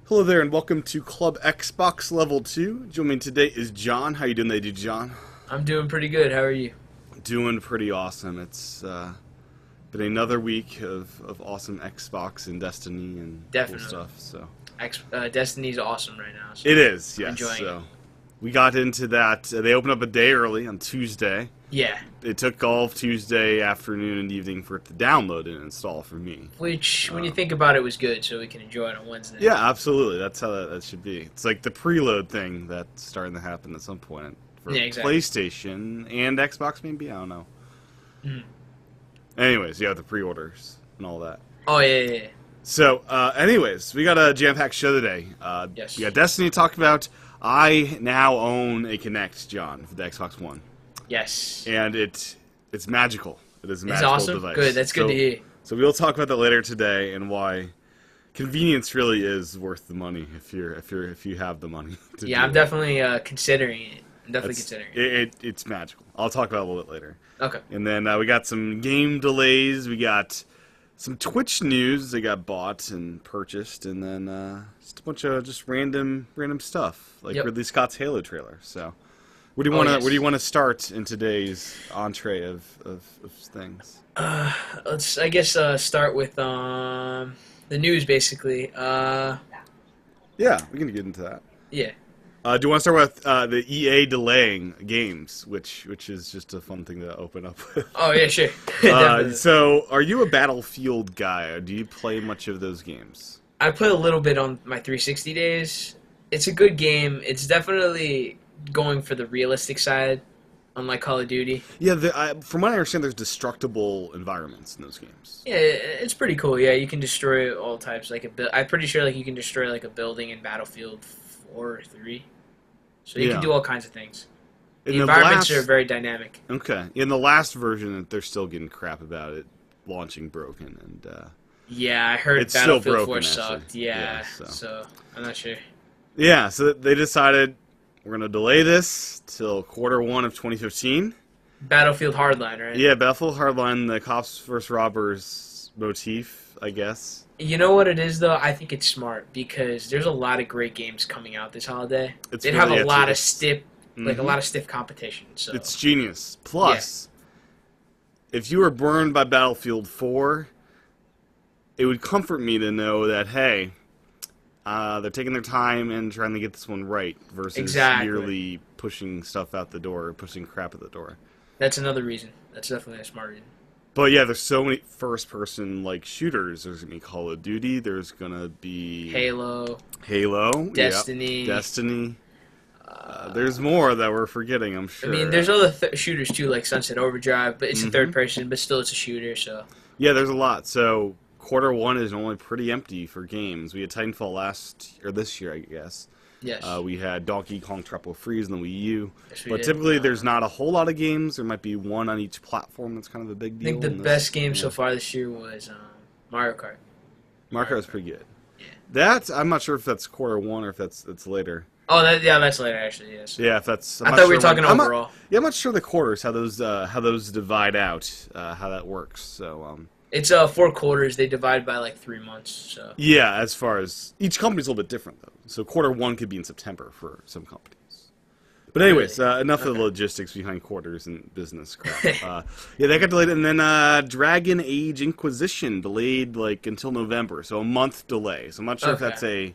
Hello there, and welcome to Club Xbox Level 2. Joining me today is John. How you doing today, John? I'm doing pretty good. How are you? Doing pretty awesome. It's been another week of awesome Xbox and Destiny and cool Definitely. stuff. So Destiny's awesome right now. So it is, I'm yes. enjoying it. So we got into that. They opened up a day early on Tuesday. Yeah. It took all of Tuesday afternoon and evening for it to download and install for me. Which, when you think about it, was good, so we can enjoy it on Wednesday. Yeah, absolutely. That's how that should be. It's like the preload thing that's starting to happen at some point for Yeah, exactly. PlayStation and Xbox, maybe. I don't know. Mhm. Anyways, yeah, the pre-orders and all that. Oh yeah. So, anyways, we got a jam-packed show today. Yes. We got Destiny to talk about. I now own a Kinect, John, for the Xbox One, Yes. and it's magical. It is a It's magical awesome. device. Good. That's good to hear. So we'll talk about that later today and why convenience really is worth the money if you have the money. To Yeah, do I'm it. definitely considering it. I'm definitely considering it. It's magical. I'll talk about it a little bit later. Okay. And then we got some game delays. We got some Twitch news that got bought and purchased, and then just a bunch of just random stuff like Yep. Ridley Scott's Halo trailer. So, where do you Oh, want to yes. where do you want to start in today's entree of things? I guess start with the news basically. Yeah, we can get into that. Yeah. Do you want to start with the EA delaying games, which is just a fun thing to open up with? Oh yeah, sure. Definitely. So, are you a Battlefield guy, or do you play much of those games? I played a little bit on my 360 days. It's a good game. It's definitely going for the realistic side, unlike Call of Duty. Yeah, from what I understand, there's destructible environments in those games. Yeah, it's pretty cool. Yeah, you can destroy all types. I'm pretty sure like you can destroy like a building in Battlefield 4 or 3. So you Yeah. can do all kinds of things. In The the environments last, are very dynamic. okay, in the last version, they're still getting crap about it launching broken, and Yeah, I heard It's still Battlefield 4 broken, sucked. actually. Yeah, Yeah, so. so I'm not sure. yeah, so they decided we're gonna delay this till Q1 of 2015. Battlefield Hardline, right? Yeah, Battlefield Hardline, the cops versus robbers motif, I guess. You know what it is though? I think it's smart because there's a lot of great games coming out this holiday. It's They'd have really- a lot of it's- stiff, like a Mhm. lot of stiff competition. So It's genius. Plus, if you were burned by Battlefield 4, it would comfort me to know that, hey, they're taking their time and trying to get this one right versus Exactly. merely pushing stuff out the door, pushing crap at the door. that's another reason. That's definitely a smart reason. But yeah, there's so many first-person like shooters. There's gonna be Call of Duty. There's gonna be Halo, Halo, Destiny. yep, Destiny. There's more that we're forgetting, I'm I sure. mean, there's other shooters too, like Sunset Overdrive, but it's a Mhm. third person, but still it's a shooter. So Yeah, there's a lot. So Q1 is normally pretty empty for games. We had Titanfall this year, I guess. yes, We had Donkey Kong Tropical Freeze on the Wii U. Yes, we But did. typically there's not a whole lot of games. There might be one on each platform. That's kind of a big I deal. think the in this. best game so Yeah. far this year was Mario Kart. Mario Kart is pretty good. Yeah. That I'm not sure if that's Q1 or if that's later. Oh, that's later actually. Yes. Yeah, if that's. I'm I not thought we were sure talking I'm not- overall. yeah, I'm not sure the quarters how those divide out, how that works. So It's 4 quarters. They divide by like 3 months. So yeah, as far as each company's a little bit different though. So Q1 could be in September for some companies. But anyways, enough of the Okay. logistics behind quarters and business crap. Yeah, that got delayed, and then Dragon Age Inquisition delayed like until November, so a month delay. So I'm not sure if Okay. that's a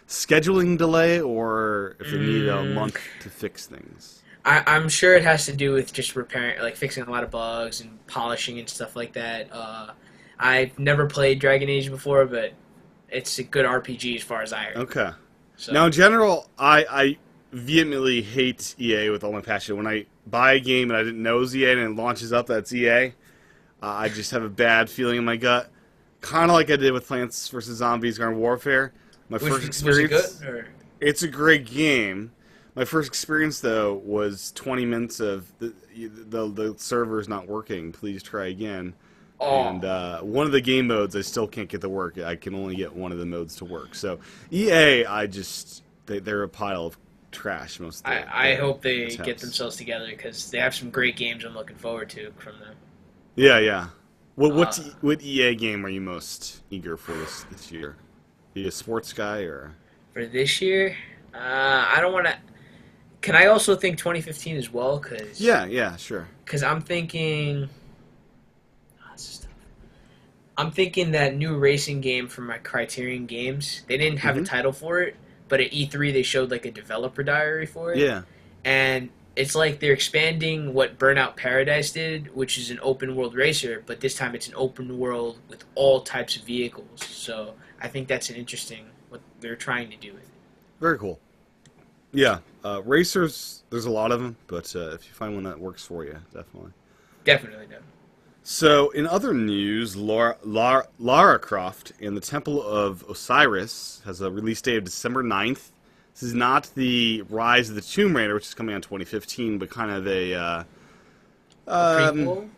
scheduling delay or if they need a month to fix things. I'm sure it has to do with just repairing, like fixing a lot of bugs and polishing and stuff like that. I've never played Dragon Age before, but it's a good RPG as far as I heard. Okay. So, Now, in general, I vehemently hate EA with all my passion. When I buy a game and I didn't know it was EA and it launches up that's EA, I just have a bad feeling in my gut. Kind of like I did with Plants vs. Zombies Garden Warfare. My first was it experience... good? Or? It's a great game. My first experience, though, was 20 minutes of the server's not working. Please try again. Oh. And one of the game modes I still can't get to work. I can only get one of the modes to work. So EA, they're a pile of trash most of the I hope they attempts. get themselves together because they have some great games I'm looking forward to from them. Yeah. What EA game are you most eager for this year? Are you a sports guy or? For this year, I don't want to. Can I also think 2015 as well? Yeah, yeah, sure. Cause I'm thinking. Oh, this is tough. I'm thinking that new racing game from my Criterion Games. They didn't have a Hmm. title for it, but at E3 they showed like a developer diary for it, Yeah. and it's like they're expanding what Burnout Paradise did, which is an open world racer, but this time it's an open world with all types of vehicles. So I think that's an interesting what they're trying to do with it. Very cool. Yeah. Racers, there's a lot of them, but if you find one that works for you, definitely. Definitely, definitely. So, in other news, Lara Croft and the Temple of Osiris has a release date of December 9th. This is not the Rise of the Tomb Raider, which is coming out in 2015, but kind of A um, prequel.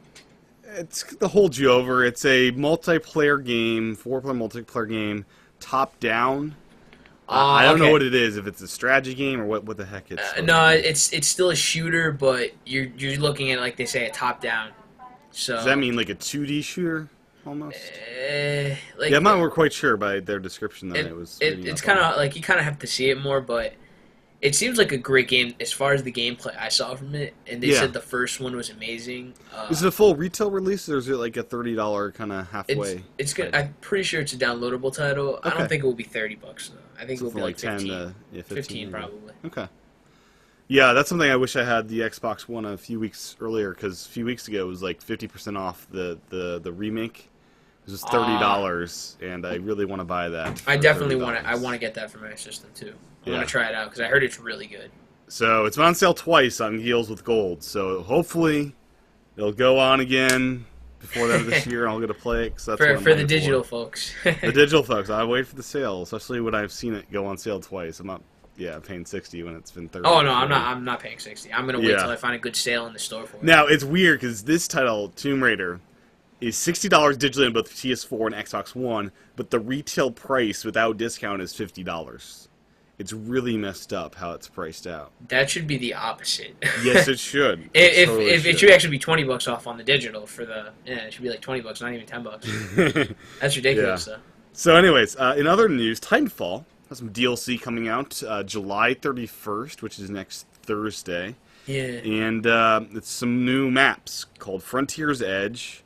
it's to hold you over. It's a multiplayer game, four-player multiplayer game, top-down. I don't know Okay. what it is, if it's a strategy game or what the heck it's supposed to No, be. it's still a shooter, but you're looking at like they say a top down. Does that So, mean like a 2D shooter, almost? like Yeah, I'm not quite sure by their description that I was reading it's up kind on. of like you kind of have to see it more, but it seems like a great game as far as the gameplay I saw from it. And they Yeah. said the first one was amazing. Is it a full retail release, or is it like a $30 kind of It's halfway it's good. title? I'm pretty sure it's a downloadable title. I don't Okay. think it will be $30 though. I think it will be Something like like 10 15. to yeah, 15 maybe. Probably. Okay. Yeah, that's something I wish I had the Xbox One a few weeks earlier, because a few weeks ago it was like 50% off the remake. It was just $30, and I really want to buy that I for definitely want to. I $30. want to get that for my system too. I Yeah. want to try it out because I heard it's really good. So it's been on sale twice on Deals with Gold. So hopefully it'll go on again before the end of this year, and I'll get to play it, because that's what I'm For the waiting digital for. folks. The digital folks, I wait for the sale, especially when I've seen it go on sale twice. I'm not, yeah, paying 60 when it's been 30. Oh no, I'm 40. not. I'm not paying 60. I'm gonna wait Yeah. till I find a good sale in the store for it. Now it's weird because this title, Tomb Raider, is $60 digitally on both PS4 and Xbox One, but the retail price without discount is $50. It's really messed up how it's priced out. That should be the opposite. Yes, it should. if Totally if it should actually be $20 off on the digital for the it should be like $20, not even $10. That's ridiculous though. So, anyways, in other news, Titanfall has some DLC coming out July 31st, which is next Thursday. Yeah. And it's some new maps called Frontier's Edge.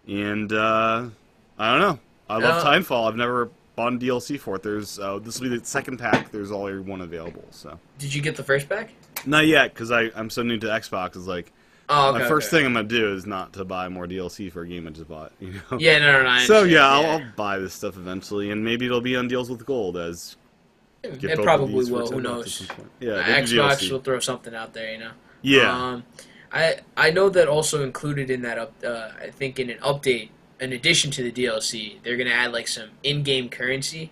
And I don't know. I love Titanfall. I've never bought DLC for it. There's this will be the second pack. There's only one available. So Did you get the first pack? not yet, because I'm so new to Xbox. It's like Oh, okay. my first okay. thing I'm gonna do is not to buy more DLC for a game I just bought. You know. Yeah, no. I So understand, yeah, I'll buy this stuff eventually, and maybe it'll be on Deals with Gold as get It both of probably these for will. Who $10 at knows? some point. Yeah, they do Xbox DLC. will throw something out there, you know. Yeah. I know that also included in that I think in an update, in addition to the DLC, they're gonna add like some in-game currency.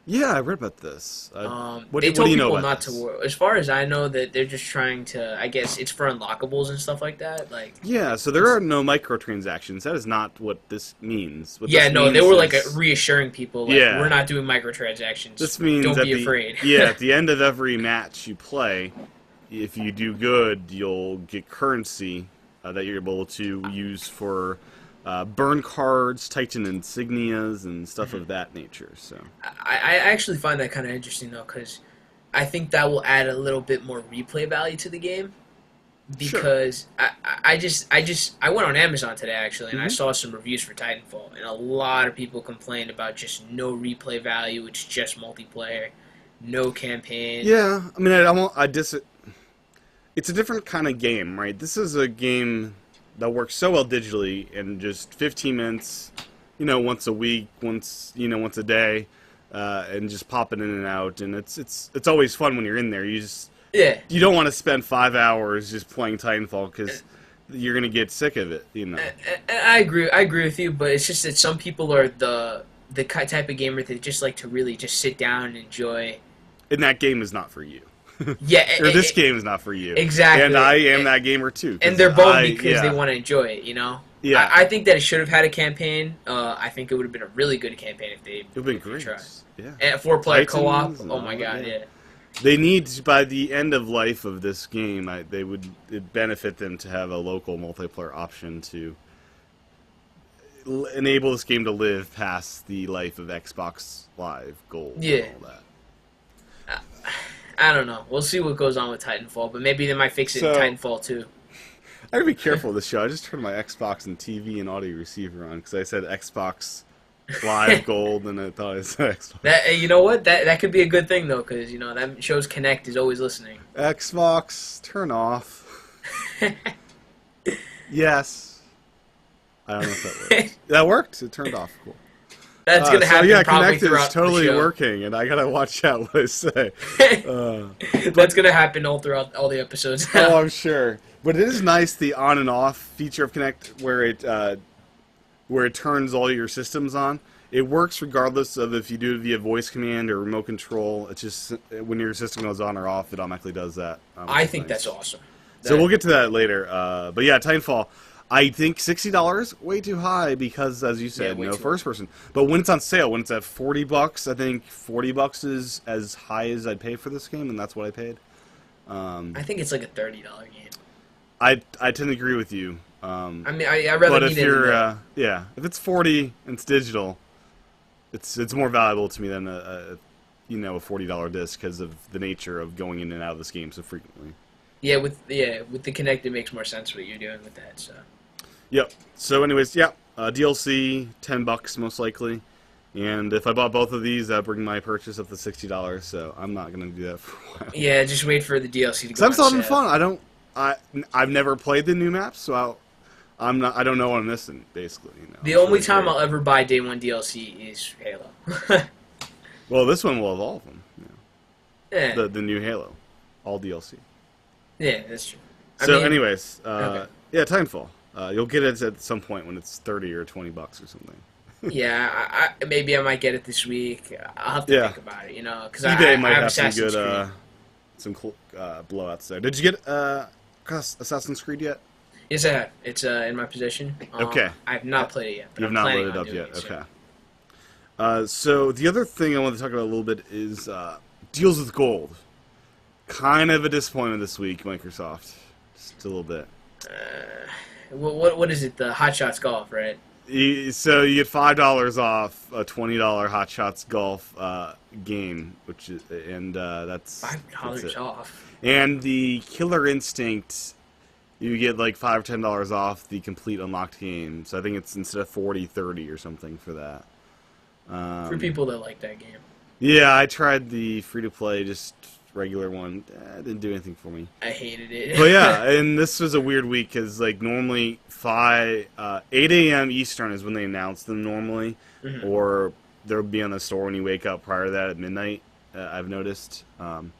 Yeah, I read about this. What, They what told do you know people about not this? to. As far as I know, that they're just trying to. I guess it's for unlockables and stuff like that. Like Yeah, so there are no microtransactions. That is not what this means. What yeah, this no, means they were like is- reassuring people. Like, Yeah. we're not doing microtransactions. This means don't at be the, afraid. yeah, at the end of every match you play, if you do good, you'll get currency that you're able to use for burn cards, Titan insignias, and stuff of that nature. So I actually find that kind of interesting though, because I think that will add a little bit more replay value to the game. Because I went on Amazon today actually, and I Mhm. saw some reviews for Titanfall, and a lot of people complained about just no replay value. It's just multiplayer, no campaign. yeah, I mean, I won't. It's a different kind of game, right? This is a game that works so well digitally, and just 15 minutes, once a week, once a day, and just popping in and out, and it's always fun when you're in there. Yeah. You don't want to spend 5 hours just playing Titanfall, because you're gonna get sick of it, I agree with you, but it's just that some people are the type of gamer that just like to really just sit down and enjoy. And that game is not for you. Yeah, Or this game is not for you. exactly. And I am that gamer too. 'Cause and they're both I- because yeah. they want to enjoy it, you know. Yeah. I think that it should have had a campaign. I think it would have been a really good campaign if they It would be if they great. tried. Yeah. And 4-player Titans co-op. and Oh all my that, god, yeah. yeah. They need, by the end of life of this game, it'd benefit them to have a local multiplayer option to enable this game to live past the life of Xbox Live Gold Yeah. and all that. I don't know. We'll see what goes on with Titanfall, but maybe they might fix it in So- Titanfall 2. I gotta be careful with this show. I just turned my Xbox and TV and audio receiver on because I said Xbox Live Gold and I thought I said Xbox. That you know what? That could be a good thing though, because that shows Kinect is always listening. Xbox, turn off. Yes. I don't know if that works. That worked. It turned off. Cool. That's gonna happen probably Kinect throughout is totally the show. working, and I gotta watch out what I say. That's gonna happen all throughout all the episodes. Oh, I'm sure. But it is nice, the on and off feature of Kinect, where it turns all your systems on. It works regardless of if you do it via voice command or remote control. It's just when your system goes on or off, it automatically does that. I think that's awesome. So we'll get to that later. But yeah, Titanfall. I think $60 way too high because, as you said, no first person. But when it's on sale, when it's at $40, I think $40 is as high as I'd pay for this game, and that's what I paid. I think it's like a $30 game. I tend to agree with you. I mean, I rather. But if you're, if it's 40 and it's digital, it's more valuable to me than a $40 disc because of the nature of going in and out of this game so frequently. Yeah, with the Kinect, it makes more sense what you're doing with that. So. Yep. So, anyways, DLC $10 most likely, and if I bought both of these, that'd bring my purchase up to $60. So I'm not gonna do that for a while. Yeah, just wait for the DLC to go. I'm still having fun. I've never played the new maps, so I don't know what I'm missing. Basically, The only time I'll ever buy Day 1 DLC is Halo. Well, this one will have all of them. Yeah. The new Halo, all DLC. Yeah, that's true. Anyways, okay. yeah, Titanfall. You'll get it at some point when it's $30 or $20 or something. Yeah, maybe I might get it this week. I'll have to think about it, because eBay I might have have some Assassin's good, Creed. some blowouts there. Did you get Assassin's Creed yet? Yes, I have. It's in my possession. Okay. I have not played it yet. But You've I'm not planning loaded on up doing yet. it soon. Okay. So the other thing I want to talk about a little bit is deals with gold. Kind of a disappointment this week, Microsoft. Just a little bit. What is it? The Hot Shots Golf, right? So you get $5 off a $20 Hot Shots Golf game, that's $5 off. And the Killer Instinct, you get like $5 or $10 off the complete unlocked game. So I think it's instead of 40, 30 or something for that. For people that like that game. Yeah, I tried the free to play, just regular one. It didn't do anything for me. I hated it. But yeah, and this was a weird week because like normally 8 a.m. Eastern is when they announce them normally, or they'll be on the store when you wake up prior to that at midnight. I've noticed. And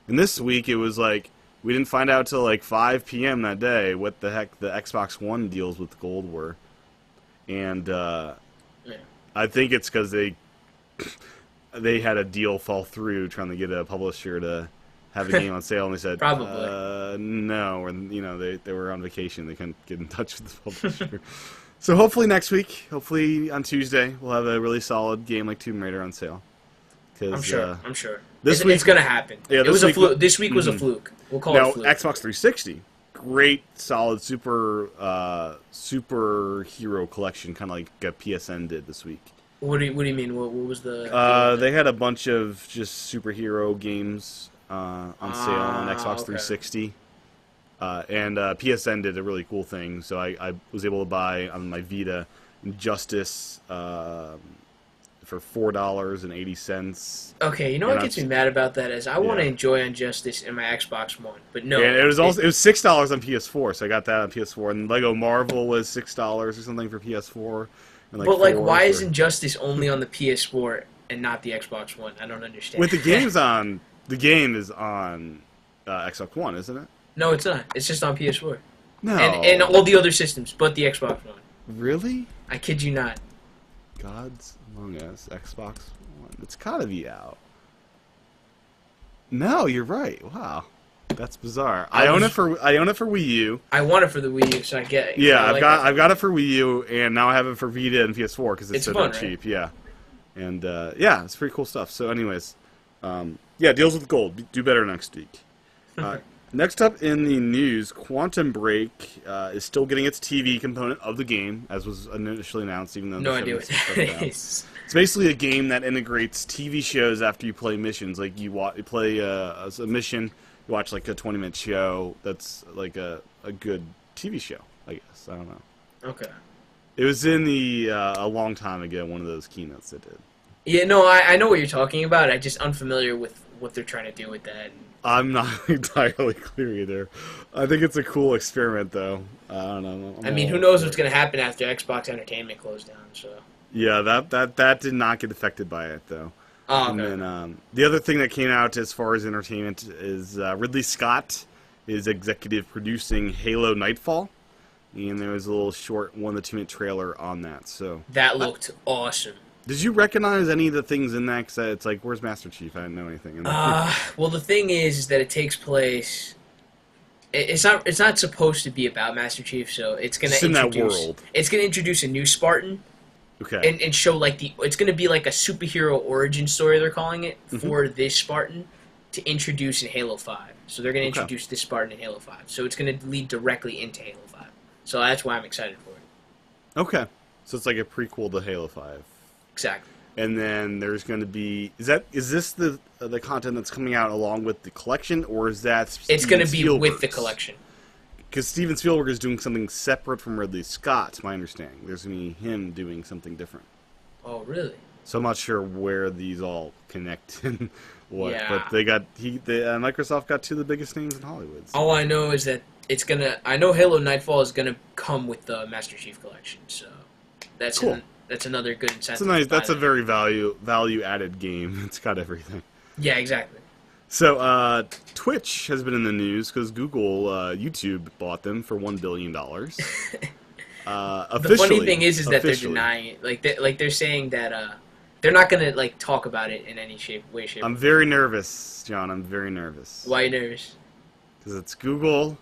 this week it was like we didn't find out till like 5 p.m. that day what the heck the Xbox One deals with gold were, and I think it's because they had a deal fall through trying to get a publisher to have a game on sale, and they said Probably. no, or they were on vacation, they couldn't get in touch with the publisher. So hopefully next week, hopefully on Tuesday, we'll have a really solid game like Tomb Raider on sale. I'm sure. It's gonna happen. Yeah, it was a fluke. This week was a fluke. We'll call it a fluke. Xbox 360, great, solid, superhero collection, kind of like PSN did this week. What do you mean? What was the? They had a bunch of just superhero games on sale on Xbox 360, and PSN did a really cool thing. So I was able to buy on my Vita Injustice for $4.80. Okay, you know what gets me mad about that is I want to enjoy Injustice in my Xbox One, but no. And it was $6 on PS4, so I got that on PS4. And Lego Marvel was $6 or something for PS4. And why is Injustice only on the PS4 and not the Xbox One? I don't understand. With the games on, the game is on Xbox One, isn't it? No, it's not. It's just on PS4. No. And all the other systems, but the Xbox One. Really? I kid you not. Gods Among Us, Xbox One. It's gotta be out. No, you're right. Wow, that's bizarre. I own it for Wii U. I want it for the Wii U, so I get it. Yeah, I've got it for Wii U, and now I have it for Vita and PS4 because it's so fun, cheap. Right? Yeah, and it's pretty cool stuff. So, anyways, deals with gold. Do better next week. Next up in the news, Quantum Break is still getting its TV component of the game, as was initially announced, even though No the idea show what is that down. is. It's basically a game that integrates TV shows after you play missions. Like you play a mission, you watch like a 20-minute show that's like a good TV show, I guess. I don't know. Okay. It was in the a long time ago, one of those keynotes they did. Yeah, no, I know what you're talking about. I'm just unfamiliar with what they're trying to do with that. I'm not entirely clear either. I think it's a cool experiment, though. I don't know. I mean, who knows what's going to happen after Xbox Entertainment closed down, so... Yeah, that did not get affected by it, though. Oh, And okay. then the other thing that came out as far as entertainment is Ridley Scott is executive producing Halo Nightfall, and there was a little short 1 to 2 minute trailer on that. So That looked awesome. did you recognize any of the things in that? Because it's like, where's Master Chief? I didn't know anything in that. Well, the thing is that it takes place... It's not supposed to be about Master Chief, so it's going Just to in that introduce... world. It's going to introduce a new Spartan, Okay. and show, like, it's going to be like a superhero origin story, they're calling it, for this Spartan to introduce in Halo 5. So they're going to introduce this Spartan in Halo 5. So it's going to lead directly into Halo 5. So that's why I'm excited for it. Okay. So it's like a prequel to Halo 5. Exactly. And then there's going to be is this the content that's coming out along with the collection, or is that It's going to be with the Spielberg's? collection. Because Steven Spielberg is doing something separate from Ridley Scott, my understanding. There's going to be him doing something different. Oh, really? So I'm not sure where these all connect and what. Yeah. But Microsoft got 2 of the biggest names in Hollywood. So. All I know is that I know Halo Nightfall is gonna come with the Master Chief collection, so that's Cool. that's another good incentive. It's a nice. to buy That's a that. very value added game. It's got everything. Yeah, exactly. So Twitch has been in the news because Google, YouTube bought them for $1 billion. The funny thing is that they're denying it. Like they're saying that they're not gonna like talk about it in any way, shape. I'm very nervous, John. I'm very nervous. Why are you nervous? Because it's Google,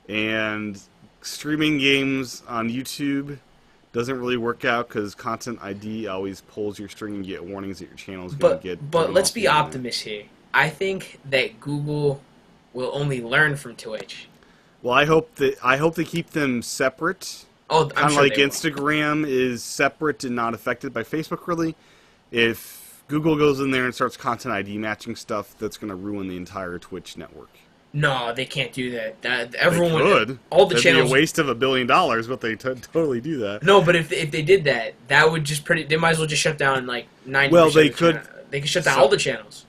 and streaming games on YouTube doesn't really work out because Content ID always pulls your string and you get warnings that your channel is going to get. But thrown let's off be the internet. optimists here. I think that Google will only learn from Twitch. Well, I hope they keep them separate. Oh, I'm Kind of sure like they will. Instagram is separate and not affected by Facebook, really. If Google goes in there and starts Content ID matching stuff, that's going to ruin the entire Twitch network. No, they can't do that. They Everyone, could. all the That'd channels. be a waste of $1 billion, but they totally do that. No, but if they did that, that would just they might as well just shut down like 90%. Well, they of the could- They could shut down so- all the channels.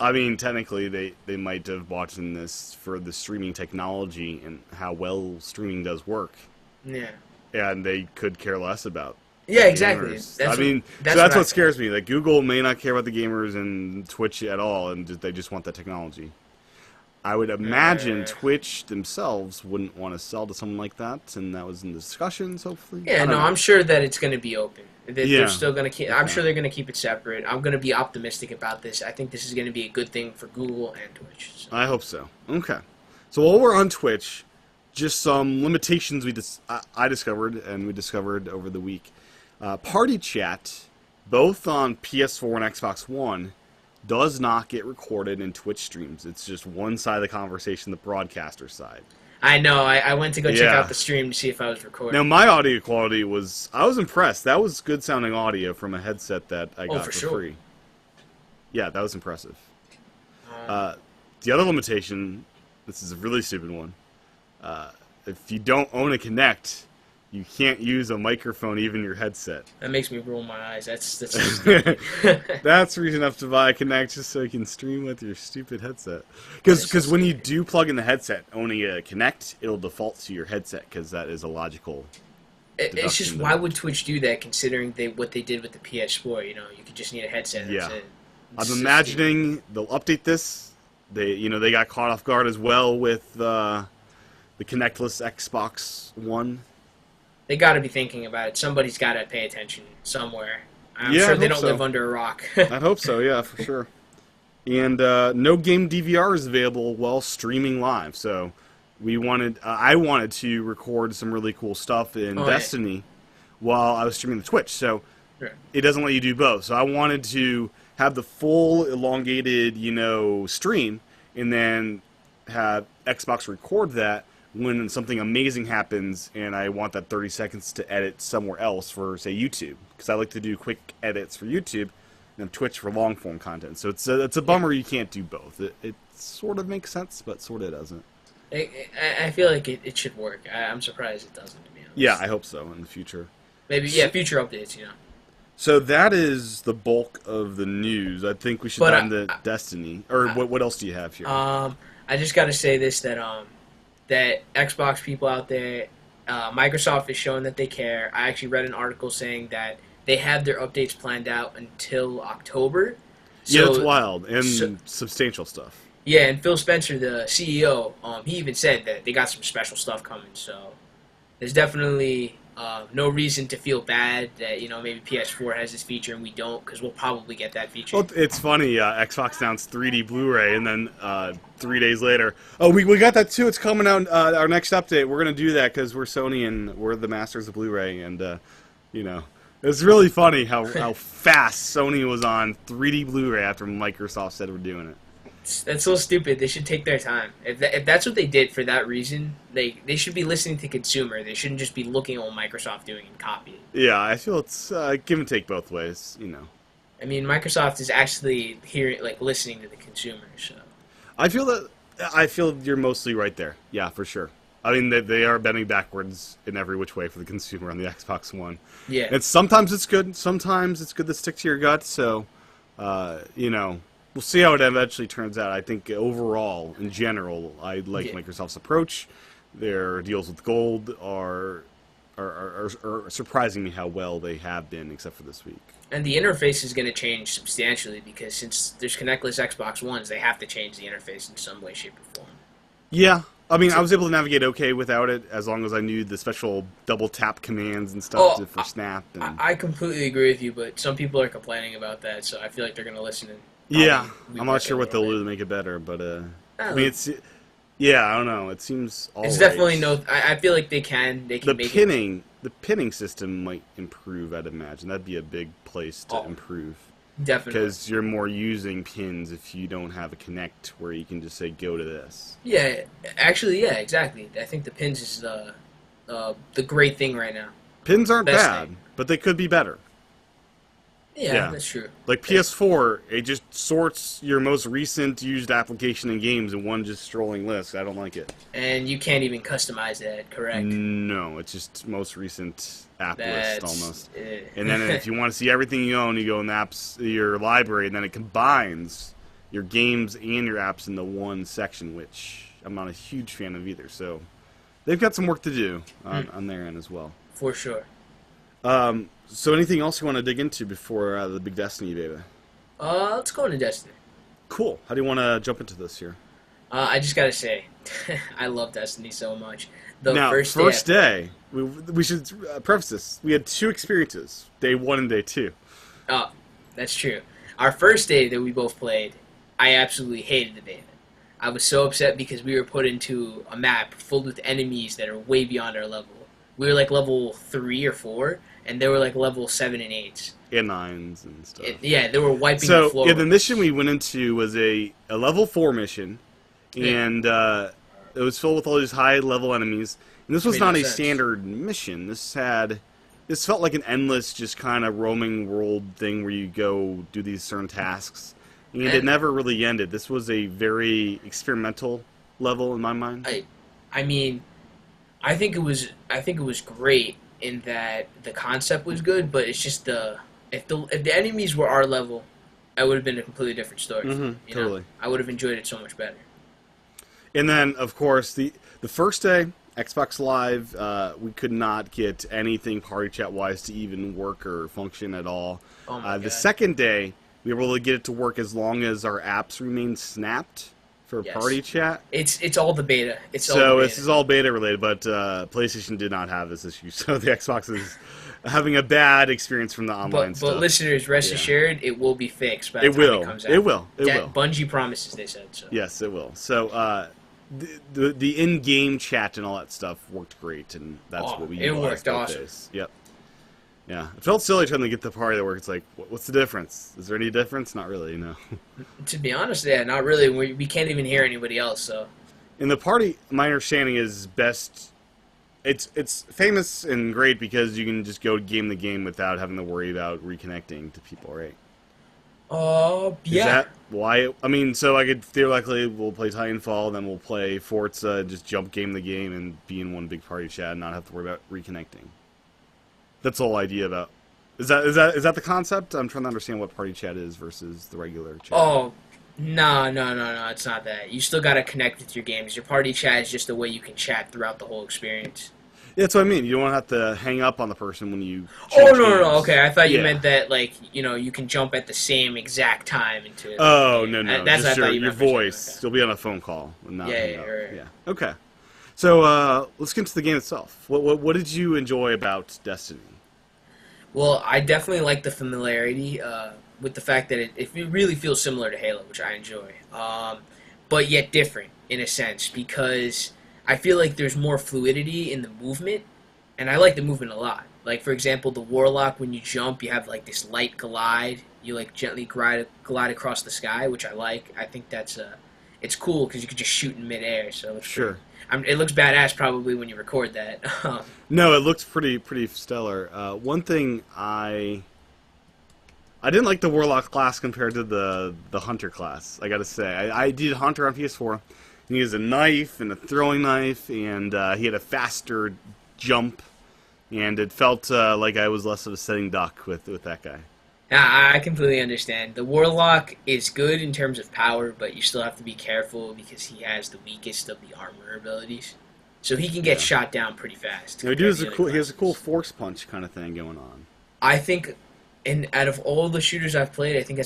I mean, technically, they might have watching this for the streaming technology and how well streaming does work, Yeah. and they could care less about. Yeah, the exactly. gamers. That's I mean, that's so that's what what scares me. Like Google may not care about the gamers and Twitch at all, and they just want that technology. I would imagine Twitch themselves wouldn't want to sell to someone like that, and that was in discussions. Hopefully, I Yeah, don't no, know. I'm sure that it's going to be open. They're Yeah. still going to keep. I'm Okay. sure they're going to keep it separate. I'm going to be optimistic about this. I think this is going to be a good thing for Google and Twitch. So. I hope so. Okay. So while we're on Twitch, just some limitations I discovered and we discovered over the week. Party chat, both on PS4 and Xbox One, does not get recorded in Twitch streams. It's just one side of the conversation, the broadcaster side. I know. I went to go check Yeah. out the stream to see if I was recording. Now, my audio quality I was impressed. That was good sounding audio from a headset that I got for for sure. free. Yeah, that was impressive. The other limitation, this is a really stupid one. If you don't own a Kinect, you can't use a microphone, even your headset. That makes me roll my eyes. That's so stupid. That's reason enough to buy a Kinect just so you can stream with your stupid headset. Because when you do plug in the headset, owning a Kinect, it'll default to your headset because that is a logical. It's just deduction why there. would Twitch do that? Considering what they did with the PS4, you could just need a headset. And Yeah. that's it. I'm It's so imagining they'll update this. They got caught off guard as well with the Kinectless Xbox One. They got to be thinking about it. Somebody's got to pay attention somewhere. I'm Yeah, sure I they hope don't so. live under a rock. I hope so, yeah, for sure. And no game DVR is available while streaming live. So I wanted to record some really cool stuff in Oh, yeah. Destiny while I was streaming to Twitch. So Right. it doesn't let you do both. So I wanted to have the full elongated, stream, and then have Xbox record that when something amazing happens and I want that 30 seconds to edit somewhere else for, say, YouTube. Because I like to do quick edits for YouTube and Twitch for long-form content. So it's a bummer you can't do both. It sort of makes sense, but sort of doesn't. I feel like it should work. I'm surprised it doesn't, to be honest. Yeah, I hope so in the future. Maybe, yeah, future updates, you know. So that is the bulk of the news. I think we should dive into Destiny. Or what else do you have here? I just got to say this, that that Xbox people out there, Microsoft is showing that they care. I actually read an article saying that they have their updates planned out until October. So, yeah, that's wild. And substantial stuff. Yeah, and Phil Spencer, the CEO, he even said that they got some special stuff coming. So there's definitely no reason to feel bad that, you know, maybe PS4 has this feature and we don't, because we'll probably get that feature. Well, it's funny. Xbox announced 3D Blu-ray, and then 3 days later, oh, we got that too. It's coming out. Our next update. We're gonna do that because we're Sony and we're the masters of Blu-ray, and you know, it's really funny how fast Sony was on 3D Blu-ray after Microsoft said we're doing it. That's so stupid. They should take their time. If that's what they did for that reason, they should be listening to consumer. They shouldn't just be looking at what Microsoft doing and copying. Yeah, I feel it's give and take both ways. You know. I mean, Microsoft is actually hearing, like, listening to the consumer. So. I feel you're mostly right there. Yeah, for sure. I mean, they are bending backwards in every which way for the consumer on the Xbox One. Yeah. And sometimes it's good. Sometimes it's good to stick to your gut. So, you know. We'll see how it eventually turns out. I think overall, in general, I like Microsoft's approach. Their deals with gold are surprising me how well they have been, except for this week. And the interface is going to change substantially because since there's connectless Xbox Ones, they have to change the interface in some way, shape, or form. Yeah. I mean, I was able to navigate okay without it, as long as I knew the special double tap commands and stuff for Snap. And I completely agree with you, but some people are complaining about that, so I feel like they're going to listen and yeah, I'm not sure what they'll do to make it better, but I mean, I don't know. It seems all it's right. Definitely no. I feel like they can make it. The pinning system might improve. I'd imagine that'd be a big place to improve. Definitely, because you're more using pins if you don't have a Kinect where you can just say go to this. Yeah, actually, yeah, exactly. I think the pins is the great thing right now. Pins aren't bad, but they could be better. Yeah, that's true. Like PS4, it just sorts your most recent used application and games in one just strolling list. I don't like it. And you can't even customize that, correct? No, it's just most recent app list almost. And then if you want to see everything you own, you go in the your library, and then it combines your games and your apps into one section, which I'm not a huge fan of either. So they've got some work to do on their end as well. For sure. So anything else you want to dig into before the big Destiny beta? Let's go into Destiny. Cool. How do you want to jump into this here? I just gotta say, I love Destiny so much. First day, we should preface this. We had two experiences, day 1 and day 2. Oh, that's true. Our first day that we both played, I absolutely hated the beta. I was so upset because we were put into a map filled with enemies that are way beyond our level. We were like level 3 or 4, and they were like level 7 and 8s. And 9s and stuff. They were wiping the floor. So, the mission we went into was a level 4 mission, and it was filled with all these high-level enemies. And this was not a standard mission. This felt like an endless, just kind of roaming world thing where you go do these certain tasks. And it never really ended. This was a very experimental level in my mind. I mean, I think it was great in that the concept was good, but it's just if the enemies were our level, it would have been a completely different story. Mm-hmm, totally. I would have enjoyed it so much better. And then, of course, the first day, Xbox Live, we could not get anything party chat wise to even work or function at all. Oh my God. The second day, we were able to get it to work as long as our apps remained snapped for party chat. It's all the beta. This is all beta related, but PlayStation did not have this issue, so the Xbox is having a bad experience from the online stuff. But listeners, rest assured, it will be fixed by the time it comes out. It will. Bungie promises, they said. So. Yes, it will. So the in-game chat and all that stuff worked great, and that's what we used. It worked awesome. Yep. Yeah, it felt silly trying to get the party that works. It's like, what's the difference? Is there any difference? Not really, no. To be honest, not really. We can't even hear anybody else, so. In the party, my understanding is best. It's famous and great because you can just go game the game without having to worry about reconnecting to people, right? Is Yeah. that why? I mean, so I could theoretically we'll play Titanfall, then we'll play Forza, and just jump game the game and be in one big party chat and not have to worry about reconnecting. That's the whole idea about. Is that the concept? I'm trying to understand what party chat is versus the regular chat. Oh, no, no, no, no. It's not that. You still gotta connect with your games. Your party chat is just a way you can chat throughout the whole experience. Yeah, that's what I mean. You don't have to hang up on the person when you Oh change no, no, no. games. Okay, I thought you Yeah. meant that like you can jump at the same exact time into. Oh game. no no, That's what I just thought you your meant for a second, voice. okay. You'll be on a phone call and not Yeah, hang yeah, up. right. Yeah. Okay. So let's get into the game itself. What did you enjoy about Destiny? Well, I definitely like the familiarity with the fact that it really feels similar to Halo, which I enjoy, but yet different in a sense because I feel like there's more fluidity in the movement, and I like the movement a lot. Like for example, the Warlock when you jump, you have like this light glide. You like gently glide across the sky, which I like. I think that's it's cool because you could just shoot in midair. So it's pretty, Sure. it looks badass probably when you record that. No, it looks pretty stellar. One thing I didn't like the Warlock class compared to the Hunter class. I gotta say, I did Hunter on PS4. And he has a knife and a throwing knife, and he had a faster jump, and it felt like I was less of a sitting duck with that guy. I completely understand. The Warlock is good in terms of power, but you still have to be careful because he has the weakest of the armor abilities. So he can get Yeah. shot down pretty fast. You know, compared to the other he has a cool classes. force punch kind of thing going on. I think, out of all the shooters I've played, I think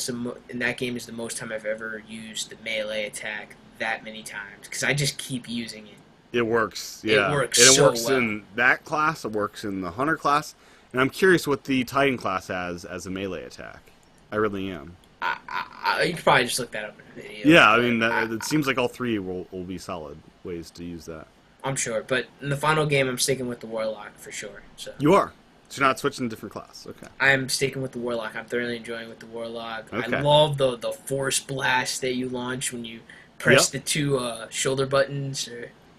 in that game is the most time I've ever used the melee attack that many times because I just keep using it. It works, It yeah. works And it so works well. in that class. It works in the Hunter class, and I'm curious what the Titan class has as a melee attack. I really am. You could probably just look that up in a video. Yeah, I but mean, it seems like all three will be solid ways to use that. I'm sure, but in the final game, I'm sticking with the Warlock for sure. So. You are. So you're not switching to a different class. Okay. I'm sticking with the Warlock. I'm thoroughly enjoying with the Warlock. Okay. I love the force blast that you launch when you press the two shoulder buttons.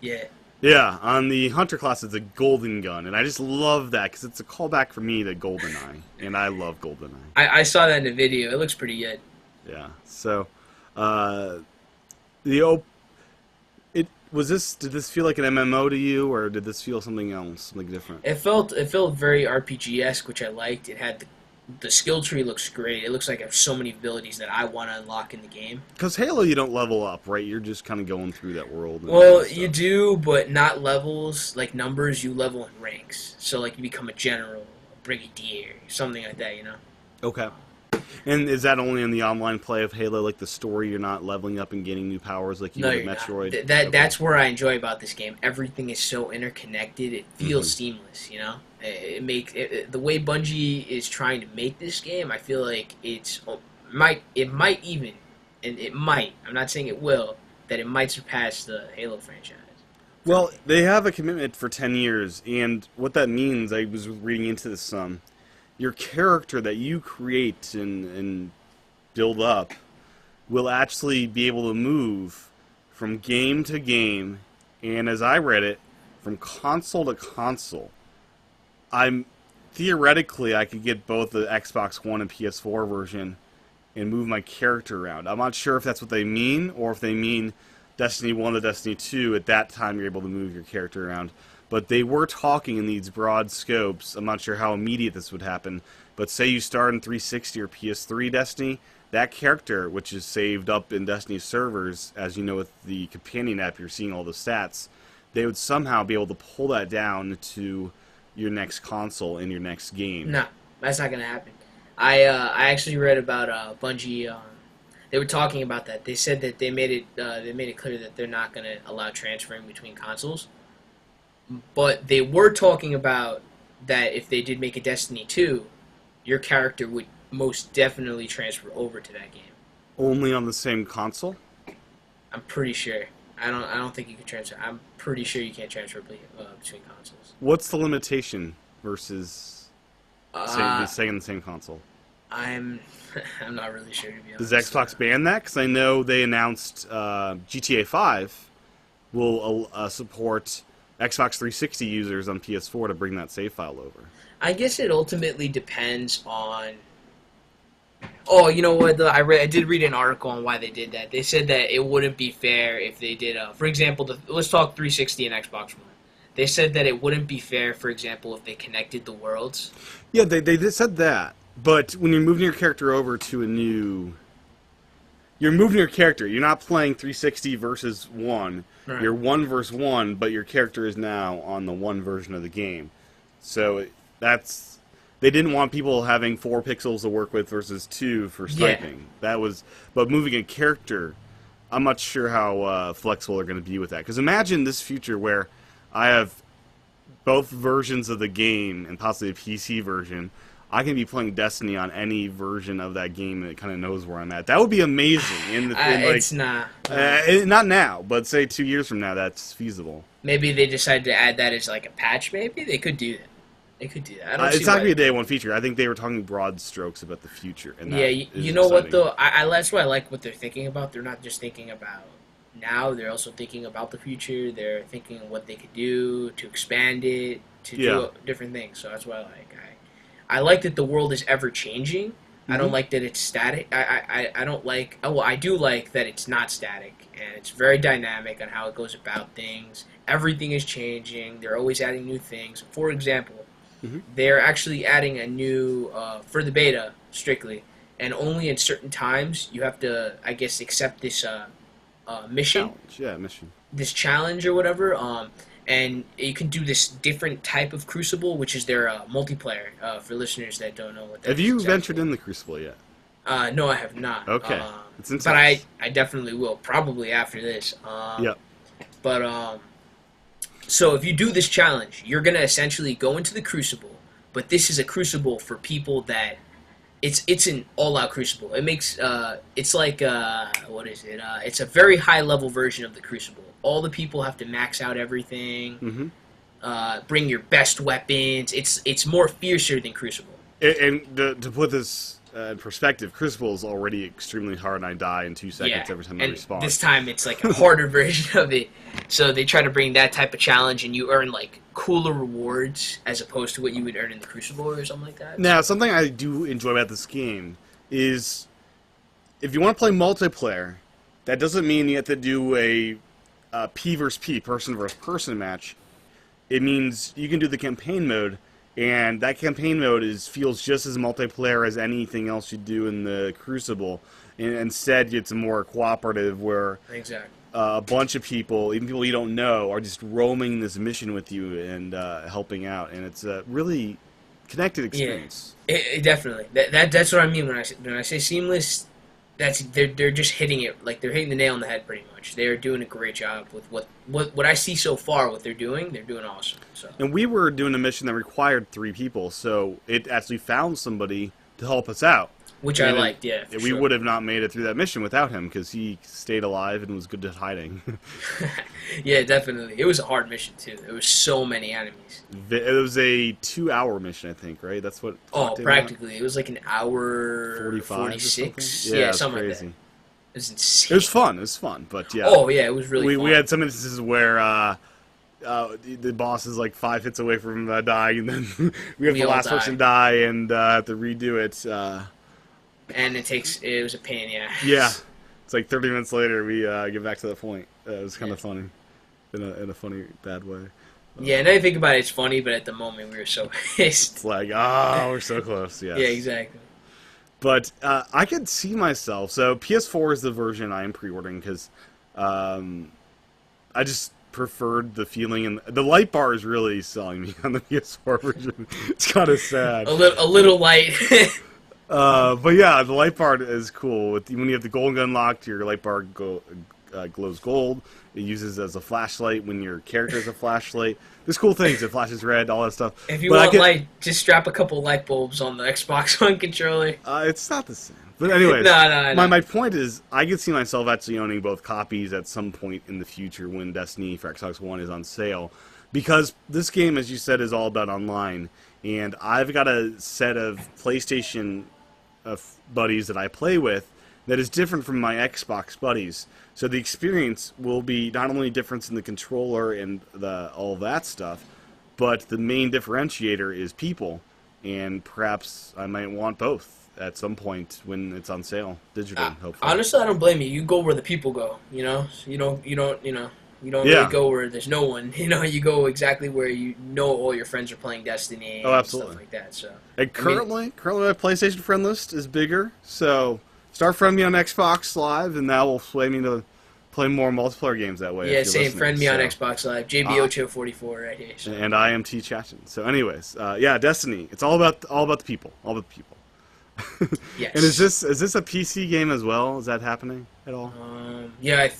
Yeah. Yeah, on the Hunter class, it's a golden gun, and I just love that because it's a callback for me to GoldenEye, and I love GoldenEye. I saw that in the video. It looks pretty good. Yeah. So, the op- it was this. Did this feel like an MMO to you, or did this feel something else, something different? It felt very RPG-esque, which I liked. It had the skill tree looks great. It looks like I have so many abilities that I want to unlock in the game. Because Halo, you don't level up, right? You're just kind of going through that world. And Well, stuff. you do, but not levels like numbers. You level in ranks. So like you become a general, a brigadier, something like that. You know. Okay. And is that only in the online play of Halo, like the story? You're not leveling up and gaining new powers like you No, would you're at not. Metroid. That's where I enjoy about this game. Everything is so interconnected. It feels Mm-hmm. seamless. You know, the way Bungie is trying to make this game. I feel like it might even, and it might. I'm not saying it will. That it might surpass the Halo franchise. Well, they have a commitment for 10 years, and what that means, I was reading into this some. Your character that you create and build up will actually be able to move from game to game, and as I read it, from console to console. Theoretically, I could get both the Xbox One and PS4 version and move my character around. I'm not sure if that's what they mean, or if they mean Destiny 1 to Destiny 2, at that time you're able to move your character around. But they were talking in these broad scopes. I'm not sure how immediate this would happen, but say you start in 360 or PS3 Destiny, that character, which is saved up in Destiny servers, as you know with the companion app, you're seeing all the stats, they would somehow be able to pull that down to your next console in your next game. No, that's not gonna happen. I actually read about Bungie. They were talking about that. They said that they made it clear that they're not gonna allow transferring between consoles. But they were talking about that if they did make a Destiny 2, your character would most definitely transfer over to that game. Only on the same console? I'm pretty sure. I don't think you can transfer. I'm pretty sure you can't transfer between consoles. What's the limitation versus staying in the same console? I'm not really sure to be honest. Does Xbox ban that? Because I know they announced GTA 5 will support Xbox 360 users on PS4 to bring that save file over. I guess it ultimately depends on. Oh, you know what? I did read an article on why they did that. They said that it wouldn't be fair if they did. For example, let's talk 360 and Xbox One. They said that it wouldn't be fair, for example, if they connected the worlds. Yeah, they said that. But when you're moving your character over to a new... You're moving your character. You're not playing 360 versus 1. Right. You're 1 versus 1, but your character is now on the 1 version of the game. So that's... They didn't want people having 4 pixels to work with versus 2 for sniping. Yeah. That was... But moving a character, I'm not sure how flexible they're going to be with that. Because imagine this future where I have both versions of the game and possibly a PC version. I can be playing Destiny on any version of that game that kind of knows where I'm at. That would be amazing. It's not. Not now, but say 2 years from now, that's feasible. Maybe they decided to add that as like a patch, maybe? They could do that. They could do that. It's not going to be a day one feature. I think they were talking broad strokes about the future. And yeah, you know exciting. What, though? That's why I like what they're thinking about. They're not just thinking about now, they're also thinking about the future. They're thinking of what they could do to expand it, to do different things. So that's why I like that the world is ever changing. Mm-hmm. I don't like that it's static. I don't like... Oh, well, I do like that it's not static, and it's very dynamic on how it goes about things. Everything is changing. They're always adding new things. For example, they're actually adding a new... for the beta, strictly, and only in certain times, you have to, I guess, accept this mission. Challenge. Yeah, mission. This challenge or whatever. And you can do this different type of Crucible, which is their multiplayer, for listeners that don't know what that is. Have you ventured in the Crucible yet? No, I have not. Okay. It's intense. But I definitely will, probably after this. Yep. But, so if you do this challenge, you're going to essentially go into the Crucible, but this is a Crucible for people that... It's an all-out Crucible. It makes... it's like... what is it? It's a very high-level version of the Crucible. All the people have to max out everything. Bring your best weapons. It's more fiercer than Crucible. And to put this in perspective, Crucible is already extremely hard, and I die in 2 seconds every time I respawn. This time it's like a harder version of it. So they try to bring that type of challenge, and you earn like cooler rewards as opposed to what you would earn in the Crucible or something like that. Now, something I do enjoy about this game is if you want to play multiplayer, that doesn't mean you have to do a P versus P, person versus person match. It means you can do the campaign mode, and that campaign mode feels just as multiplayer as anything else you do in the Crucible. And instead, it's more cooperative, where a bunch of people, even people you don't know, are just roaming this mission with you and helping out, and it's a really connected experience. Yeah, definitely. That's what I mean when I say seamless. They're just hitting it, like they're hitting the nail on the head pretty much. They're doing a great job with what I see so far. What they're doing awesome. So. And we were doing a mission that required 3 people, so it actually found somebody to help us out. Which I liked, yeah. We would have not made it through that mission without him, because he stayed alive and was good at hiding. Yeah, definitely. It was a hard mission, too. There was so many enemies. It was a 2-hour mission, I think, right? That's what... Oh, practically. It was like an hour... 46? Yeah, something crazy. Like that. It was insane. It was fun, but yeah. Oh, yeah, it was really fun. We had some instances where... the boss is like 5 hits away from dying, and then we have the last person die and have to redo it. And it was a pain, yeah. Yeah. It's like 30 minutes later, we get back to that point. It was kind of funny, in a funny, bad way. Yeah, now you think about it, it's funny, but at the moment we were so pissed. It's like, we're so close, yes. Yeah, exactly. But I could see myself, so PS4 is the version I am pre-ordering, because I just preferred the feeling, and the light bar is really selling me on the PS4 version. It's kind of sad. A little light. But yeah, the light bar is cool. When you have the golden gun locked, your light bar glows gold. It uses as a flashlight when your character is a flashlight. There's cool things. It flashes red, all that stuff. If you want light, just strap a couple light bulbs on the Xbox One controller. It's not the same. But anyways, no. My point is, I could see myself actually owning both copies at some point in the future when Destiny for Xbox One is on sale. Because this game, as you said, is all about online. And I've got a set of PlayStation buddies that I play with that is different from my Xbox buddies. So the experience will be not only difference in the controller and all that stuff, but the main differentiator is people, and perhaps I might want both at some point when it's on sale digitally. Hopefully, Honestly, I don't blame you. You go where the people go. You know, you don't really yeah. go where there's no one. You know, you go exactly where you know all your friends are playing Destiny Oh, and stuff absolutely. like that. So, And I mean, currently my PlayStation friend list is bigger, so start friending me on Xbox Live, and that will sway me to play more multiplayer games that way. yeah, If you're same. listening. Friend me on So, Xbox Live. JBOcho44 right here. So. and I am T Chatchin. So, anyways, yeah, Destiny. It's all about the people, all about the people. Yes. And is this a PC game as well? Is that happening at all? Yeah, I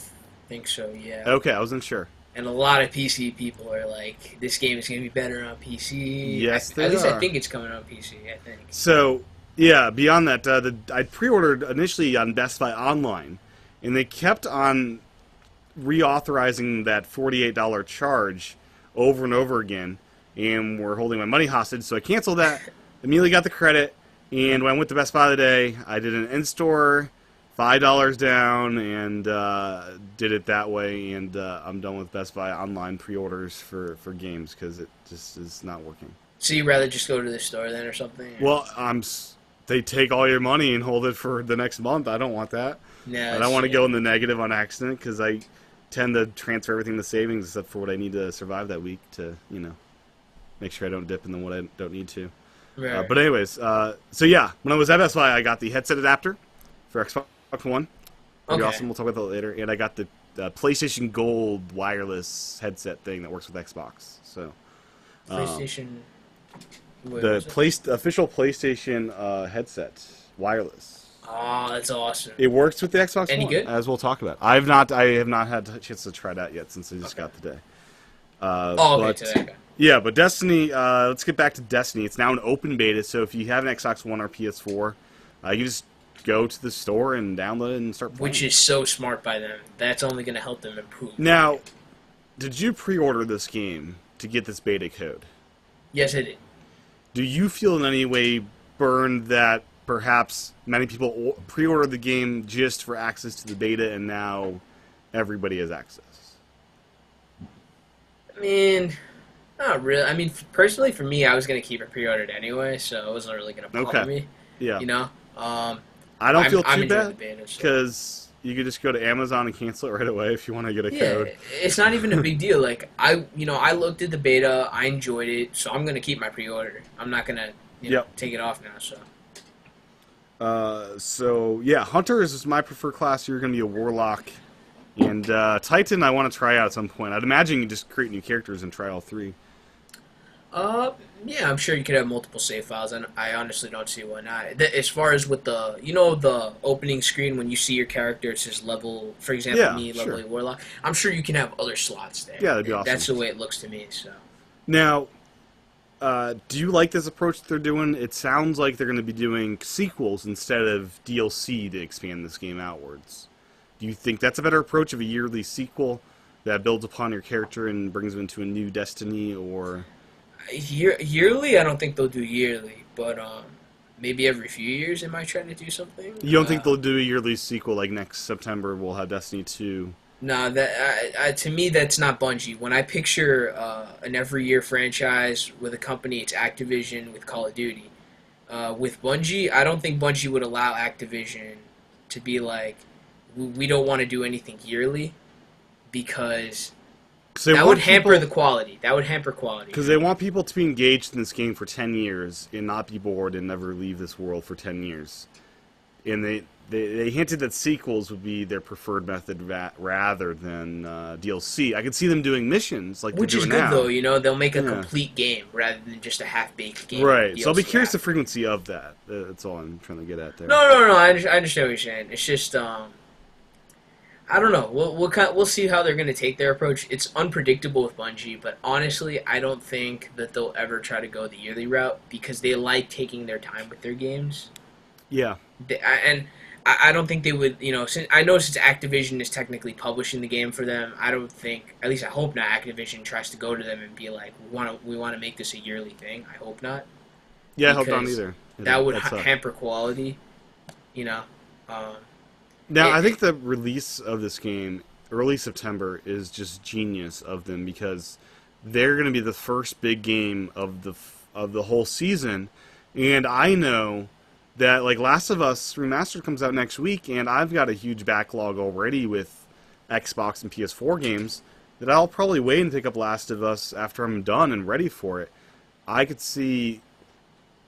think so. Yeah. Okay, I wasn't sure. And a lot of PC people are like, this game is going to be better on PC. Yes, At they least are. I think it's coming on PC, I think. So, yeah, beyond that, I pre-ordered initially on Best Buy Online, and they kept on reauthorizing that $48 charge over and over again, and were holding my money hostage, so I canceled that, immediately got the credit, and when I went to Best Buy today, I did an in-store, $5 down, and did it that way, and I'm done with Best Buy Online pre-orders for games, because it just is not working. So you'd rather just go to the store then or something? Or? Well, they take all your money and hold it for the next month. I don't want that. No, I don't want to go in the negative on accident because I tend to transfer everything to savings except for what I need to survive that week to, make sure I don't dip in what I don't need to. Right. But anyways, so yeah, when I was at Best Buy, I got the headset adapter for Xbox One. Pretty Okay. awesome. We'll talk about that later. And I got the PlayStation Gold wireless headset thing that works with Xbox. So PlayStation. Wait, the was it? official PlayStation headset wireless. Oh, that's awesome. It works with the Xbox Any One, good? as we'll talk about. I have not had a chance to try that yet since I just got today. Oh, okay, but, to that guy. yeah, but Destiny. Let's get back to Destiny. It's now an open beta, so if you have an Xbox One or PS4, you just go to the store and download it and start playing. Which is so smart by them. That's only going to help them improve. Now, did you pre-order this game to get this beta code? Yes, I did. Do you feel in any way burned that perhaps many people pre-ordered the game just for access to the beta and now everybody has access? I mean, not really. I mean, personally, for me, I was going to keep it pre-ordered anyway, so it wasn't really going to bother me. Yeah. You know? I don't feel I'm too enjoying bad the beta, so. because you could just go to Amazon and cancel it right away if you want to get a Yeah, code. it's not even a big deal. Like, I looked at the beta, I enjoyed it, so I'm going to keep my pre-order. I'm not going to, Yep. take it off now, so. So yeah, Hunter is my preferred class. You're going to be a Warlock. And Titan I want to try out at some point. I'd imagine you just create new characters and try all three. Yeah, I'm sure you could have multiple save files, and I honestly don't see why not. As far as with the opening screen when you see your character, it says level, for example, Yeah, me, sure. level 8 Warlock. I'm sure you can have other slots there. Yeah, that'd be awesome. That's the way it looks to me, so. Now, do you like this approach that they're doing? It sounds like they're going to be doing sequels instead of DLC to expand this game outwards. Do you think that's a better approach of a yearly sequel that builds upon your character and brings them into a new Destiny, or... Yearly, I don't think they'll do yearly, but maybe every few years they might try to do something. You don't think they'll do a yearly sequel like next September we'll have Destiny 2? No, that to me that's not Bungie. When I picture an every year franchise with a company, it's Activision with Call of Duty. With Bungie, I don't think Bungie would allow Activision to be like, we don't want to do anything yearly, because that would hamper the quality. That would hamper quality. Because they want people to be engaged in this game for 10 years and not be bored and never leave this world for 10 years. And they hinted that sequels would be their preferred method rather than DLC. I could see them doing missions like Which they're is doing good, now. though. They'll make a complete game rather than just a half-baked game. Right. So I'll be DLC curious the after. frequency of that. That's all I'm trying to get at there. No. I understand what you're saying. It's just, I don't know. We'll see how they're going to take their approach. It's unpredictable with Bungie, but honestly, I don't think that they'll ever try to go the yearly route because they like taking their time with their games. Yeah. I don't think they would, since Activision is technically publishing the game for them, I don't think, at least I hope not, Activision tries to go to them and be like, we want to make this a yearly thing. I hope not. Yeah, I hope not Because either. That would That's hamper quality, Now, I think the release of this game, early September, is just genius of them because they're going to be the first big game of the whole season, and I know that like Last of Us Remastered comes out next week, and I've got a huge backlog already with Xbox and PS4 games that I'll probably wait and pick up Last of Us after I'm done and ready for it. I could see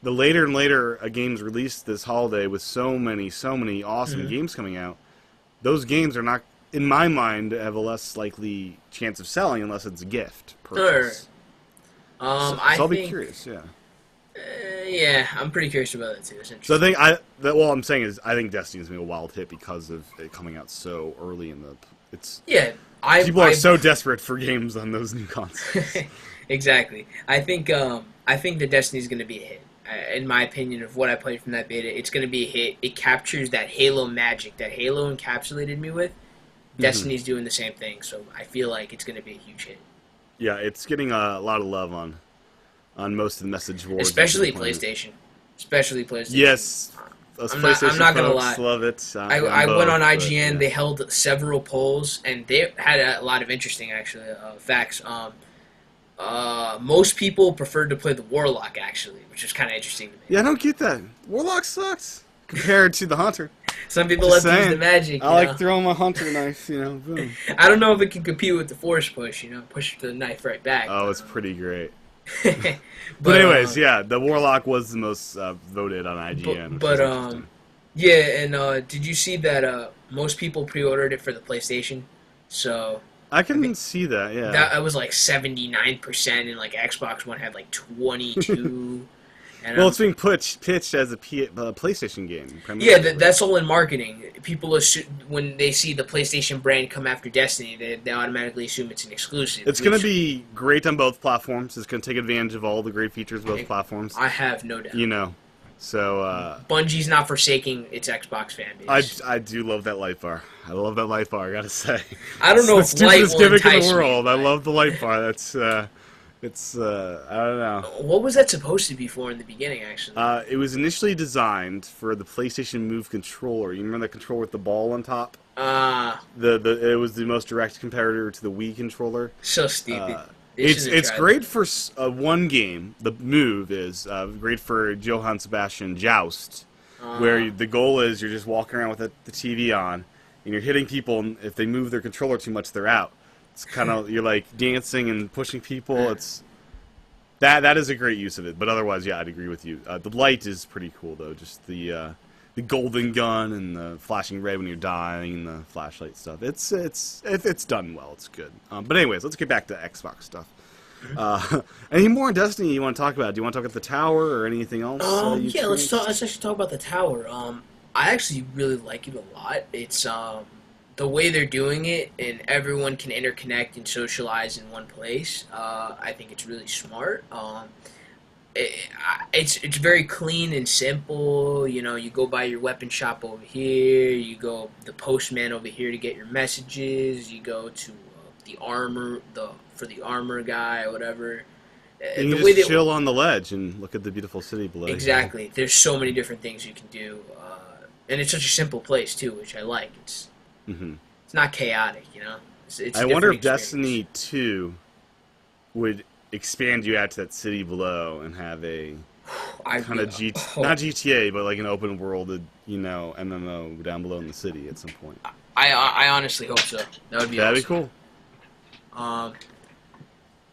the later and later a game's released this holiday with so many awesome games coming out. Those games are not, in my mind, have a less likely chance of selling unless it's a gift purchase. Sure. So I'll be curious, yeah. Yeah, I'm pretty curious about that too. It's So interesting. what I'm saying is I think Destiny's gonna be a wild hit because of it coming out so early in the. Yeah, people are so desperate for games on those new consoles. Exactly. I think the Destiny's going to be a hit. In my opinion, of what I played from that beta, it's going to be a hit. It captures that Halo magic that Halo encapsulated me with. Destiny's doing the same thing, so I feel like it's going to be a huge hit. Yeah, it's getting a lot of love on most of the message boards. Especially PlayStation. Yes. I'm not going to lie. Love it. I went on IGN. Yeah. They held several polls, and they had a lot of interesting, actually, facts. Most people preferred to play the Warlock, actually, which was kind of interesting to me. Yeah, I don't get that. Warlock sucks compared to the Hunter. Some people love to use the magic. I like throwing my Hunter knife, boom. I don't know if it can compete with the Force push, push the knife right back. Oh, it's pretty great. but anyways, yeah, the Warlock was the most voted on IGN. Yeah, and did you see that most people pre-ordered it for the PlayStation? So I can see that, yeah. That was like 79%, and like Xbox One had like 22. And well, it's being pitched as a PlayStation game. Yeah, that's all in marketing. People assume, when they see the PlayStation brand come after Destiny, they automatically assume it's an exclusive. It's going to be great on both platforms. It's going to take advantage of all the great features of both platforms. I have no doubt. So Bungie's not forsaking its Xbox fan base. I do love that light bar. I love that light bar, I gotta say. I don't know if light will gimmick in entice the world. me. I love the light bar. That's I don't know. What was that supposed to be for in the beginning, actually? It was initially designed for the PlayStation Move controller. You remember the controller with the ball on top? It was the most direct competitor to the Wii controller. So stupid. It's great for one game. The Move is great for Johann Sebastian Joust, where the goal is you're just walking around with the TV on, and you're hitting people, and if they move their controller too much, they're out. It's kind of, you're like dancing and pushing people. It's that is a great use of it. But otherwise, yeah, I'd agree with you. The light is pretty cool though. Just the golden gun and the flashing red when you're dying, and the flashlight stuff. It's done well. It's good. But anyways, let's get back to Xbox stuff. Any more on Destiny you want to talk about? Do you want to talk about the tower or anything else? Yeah, let's actually talk about the tower. I actually really like it a lot. It's the way they're doing it, and everyone can interconnect and socialize in one place. I think it's really smart. It's very clean and simple. You go by your weapon shop over here. You go the postman over here to get your messages. You go to the armor for the armor guy or whatever. You can just chill on the ledge and look at the beautiful city below. Exactly. There's so many different things you can do, and it's such a simple place too, which I like. It's not chaotic, It's I wonder if Destiny 2 would expand you out to that city below and have a kind of not GTA, but like an open world, MMO down below in the city at some point. I honestly hope so. That would be That'd awesome. be cool.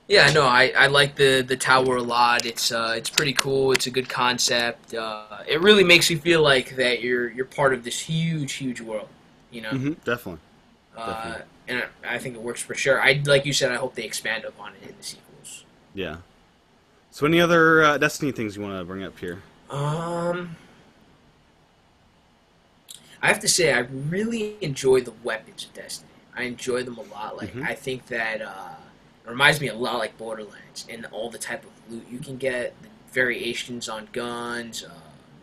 Yeah, no, I like the tower a lot. It's pretty cool. It's a good concept. It really makes you feel like that you're part of this huge world. Definitely. And I think it works for sure. Like you said, I hope they expand upon it in the sequels. Yeah. So any other Destiny things you want to bring up here? I have to say, I really enjoy the weapons of Destiny. I enjoy them a lot. Like I think that it reminds me a lot like Borderlands and all the type of loot you can get, the variations on guns,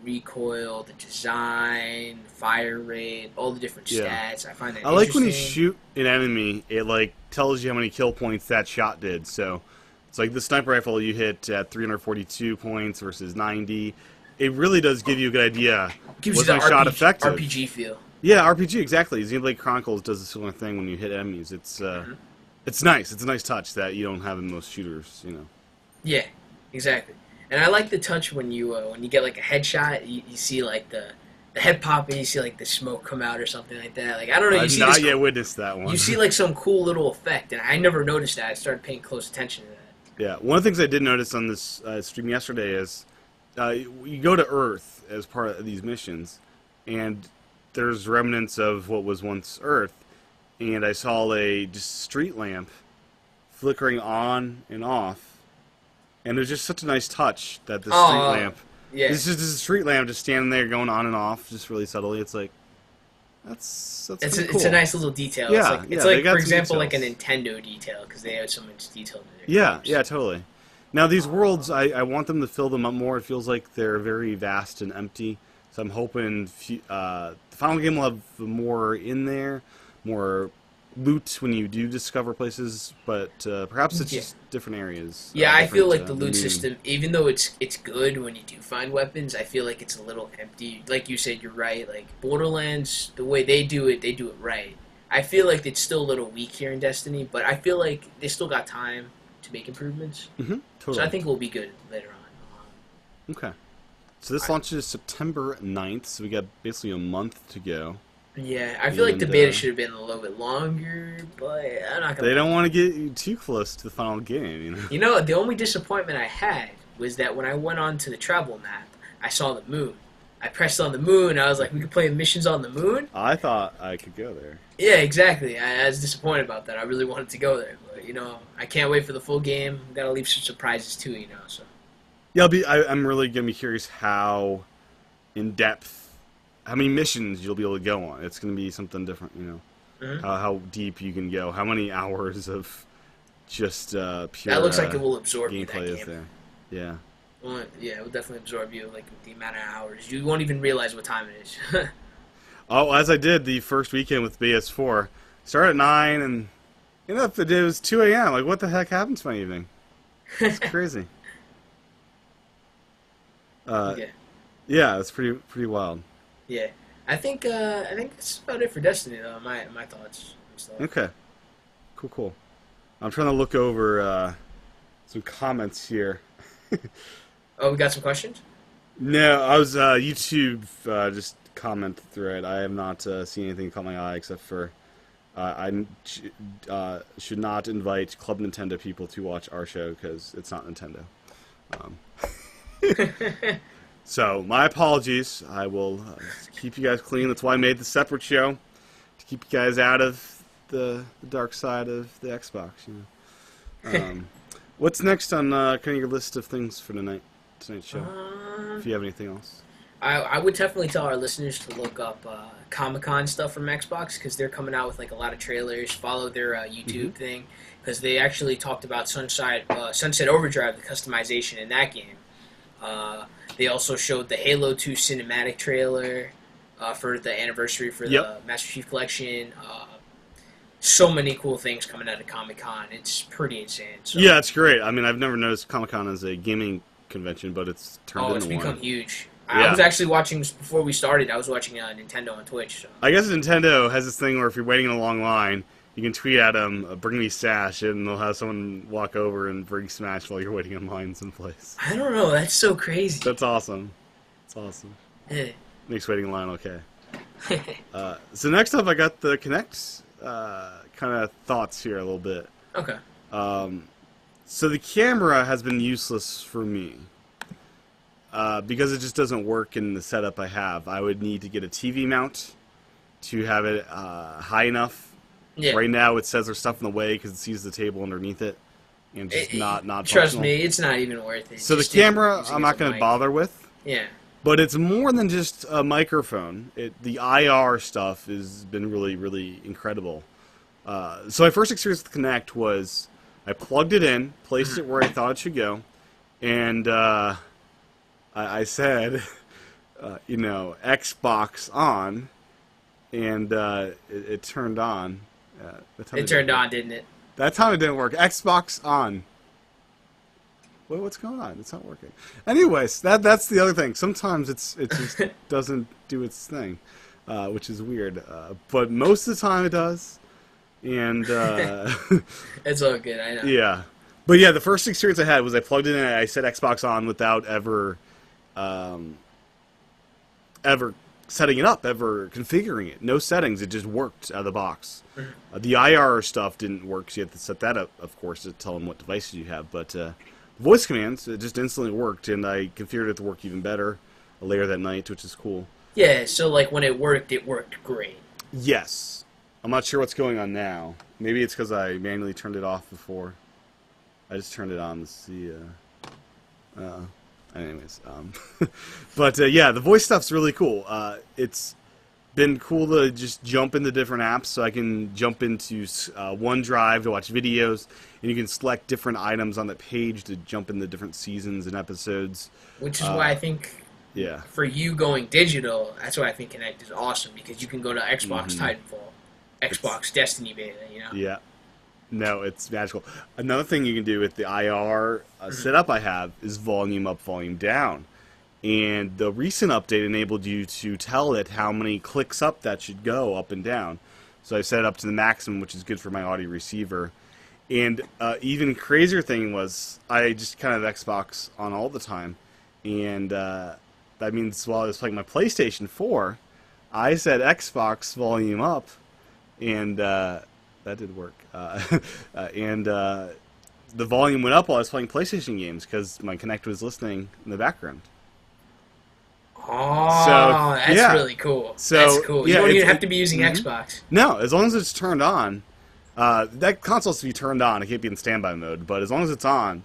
recoil, the design, fire rate, all the different stats. I find that I like when you shoot an enemy, it like tells you how many kill points that shot did. So it's like the sniper rifle you hit at 342 points versus 90. It really does give you a good idea. Gives was you my that shot effective? RPG feel. Yeah, RPG exactly. Xenoblade Chronicles does a similar thing when you hit enemies. It's nice. It's a nice touch that you don't have in most shooters. You know. Yeah, exactly. And I like the touch when you get like a headshot, you see like the head pop and you see like the smoke come out or something like that. Like I don't know, you I've see not this, yet witnessed that you one. see like some cool little effect, and I never noticed that. I started paying close attention to that. Yeah, one of the things I did notice on this stream yesterday is you go to Earth as part of these missions, and there's remnants of what was once Earth, and I saw a just street lamp flickering on and off, and it was just such a nice touch that the street Oh, lamp. yeah, This is a street lamp just standing there going on and off, just really subtly. It's like that's it's kinda it's a cool. nice little detail. Yeah, It's they like got for some example like a details. Nintendo detail because they have so much detail in their Yeah, games. yeah, totally. Now these worlds, I want them to fill them up more. It feels like they're very vast and empty. So I'm hoping the final game will have more in there, more loot when you do discover places, but perhaps it's Yeah. just different areas. Yeah, I feel different, like the loot moon. system, even though it's good when you do find weapons, I feel like it's a little empty. Like you said, you're right. Like Borderlands, the way they do it right. I feel like it's still a little weak here in Destiny, but I feel like they still got time to make improvements. Totally. So I think we'll be good later on. Okay. So this launches September 9th, so we got basically a month to go. Yeah, I feel like the And, beta should have been a little bit longer, but I'm not gonna. They don't want to get you too close to the final game, you know? You know, the only disappointment I had was that when I went on to the travel map, I saw the moon. I pressed on the moon. I was like, we could play missions on the moon. I thought I could go there. Yeah, exactly. I was disappointed about that. I really wanted to go there, but I can't wait for the full game. Got to leave some surprises too, So Yeah, I'm really gonna be curious how in depth, how many missions you'll be able to go on. It's gonna be something different, Mhm. how deep you can go, how many hours of just pure. that looks like it will absorb you. That gameplay is game. there. Yeah. Well, yeah, it will definitely absorb you. Like with the amount of hours, you won't even realize what time it is. Oh, as I did the first weekend with BS4, started at 9 and it was 2 a.m. Like, what the heck happened to my evening? It's crazy. yeah, Yeah, it's pretty wild. yeah. I think that's about it for Destiny, though. My thoughts and stuff. Okay. Cool. I'm trying to look over some comments here. Oh, we got some questions. No, I was YouTube just comment thread. I have not seen anything caught my eye except for should not invite Club Nintendo people to watch our show because it's not Nintendo. So my apologies. I will keep you guys clean. That's why I made the separate show to keep you guys out of the dark side of the Xbox. What's next on kind of your list of things for tonight's show? If you have anything else. I would definitely tell our listeners to look up Comic-Con stuff from Xbox because they're coming out with like a lot of trailers. Follow their YouTube thing because they actually talked about Sunset Overdrive, the customization in that game. They also showed the Halo 2 cinematic trailer for the anniversary for the Master Chief Collection. So many cool things coming out of Comic-Con. It's pretty insane. So. Yeah, it's great. I mean, I've never noticed Comic-Con as a gaming convention, but it's turned into it's become one. huge. Yeah. I was actually watching, before we started, I was watching Nintendo on Twitch. So. I guess Nintendo has this thing where if you're waiting in a long line, you can tweet at them, bring me Sash, and they'll have someone walk over and bring Smash while you're waiting in line someplace. I don't know, that's so crazy. That's awesome. It's awesome. Yeah. Makes waiting in line okay. So next up, I got the Kinect kind of thoughts here a little bit. Okay. So the camera has been useless for me. Because it just doesn't work in the setup I have. I would need to get a TV mount to have it high enough. Yeah. Right now it says there's stuff in the way because it sees the table underneath it. And just not Trust functional. me, it's not even worth it. So the Just camera using I'm it not as a going to mic. bother with. Yeah. But it's more than just a microphone. The IR stuff has been really, really incredible. So my first experience with Kinect was I plugged it in, placed it where I thought it should go, and I said, Xbox on, and it turned on. It turned on, didn't it? That time it didn't work. Xbox on. Wait, what's going on? It's not working. Anyways, that's the other thing. Sometimes it just doesn't do its thing. which is weird. But most of the time it does. And It's all good. I know. yeah. But yeah, the first experience I had was I plugged it in and I set Xbox on without ever setting it up, ever configuring it. No settings. It just worked out of the box. The IR stuff didn't work, so you have to set that up, of course, to tell them what devices you have. But voice commands, it just instantly worked, and I configured it to work even better later that night, which is cool. Yeah. So like when it worked great. Yes. I'm not sure what's going on now. Maybe it's because I manually turned it off before. I just turned it on to see. Anyways, but yeah, the voice stuff's really cool. It's been cool to just jump into different apps, so I can jump into OneDrive to watch videos, and you can select different items on that page to jump into different seasons and episodes. Which is why I think, yeah, for you going digital, that's why I think Kinect is awesome, because you can go to Xbox Titanfall, Xbox Destiny beta, you know? Yeah. No, it's magical. Another thing you can do with the IR setup I have is volume up, volume down. And the recent update enabled you to tell it how many clicks up that should go up and down. So I set it up to the maximum, which is good for my audio receiver. And even crazier thing was I just kind of have Xbox on all the time. And that means while I was playing my PlayStation 4, I said Xbox volume up, and that did work. And the volume went up while I was playing PlayStation games because my Kinect was listening in the background. Oh, So, that's yeah. really cool. So, That's cool. You yeah, don't even it's- have to be using Xbox. No, as long as it's turned on. That console has to be turned on. It can't be in standby mode. But as long as it's on,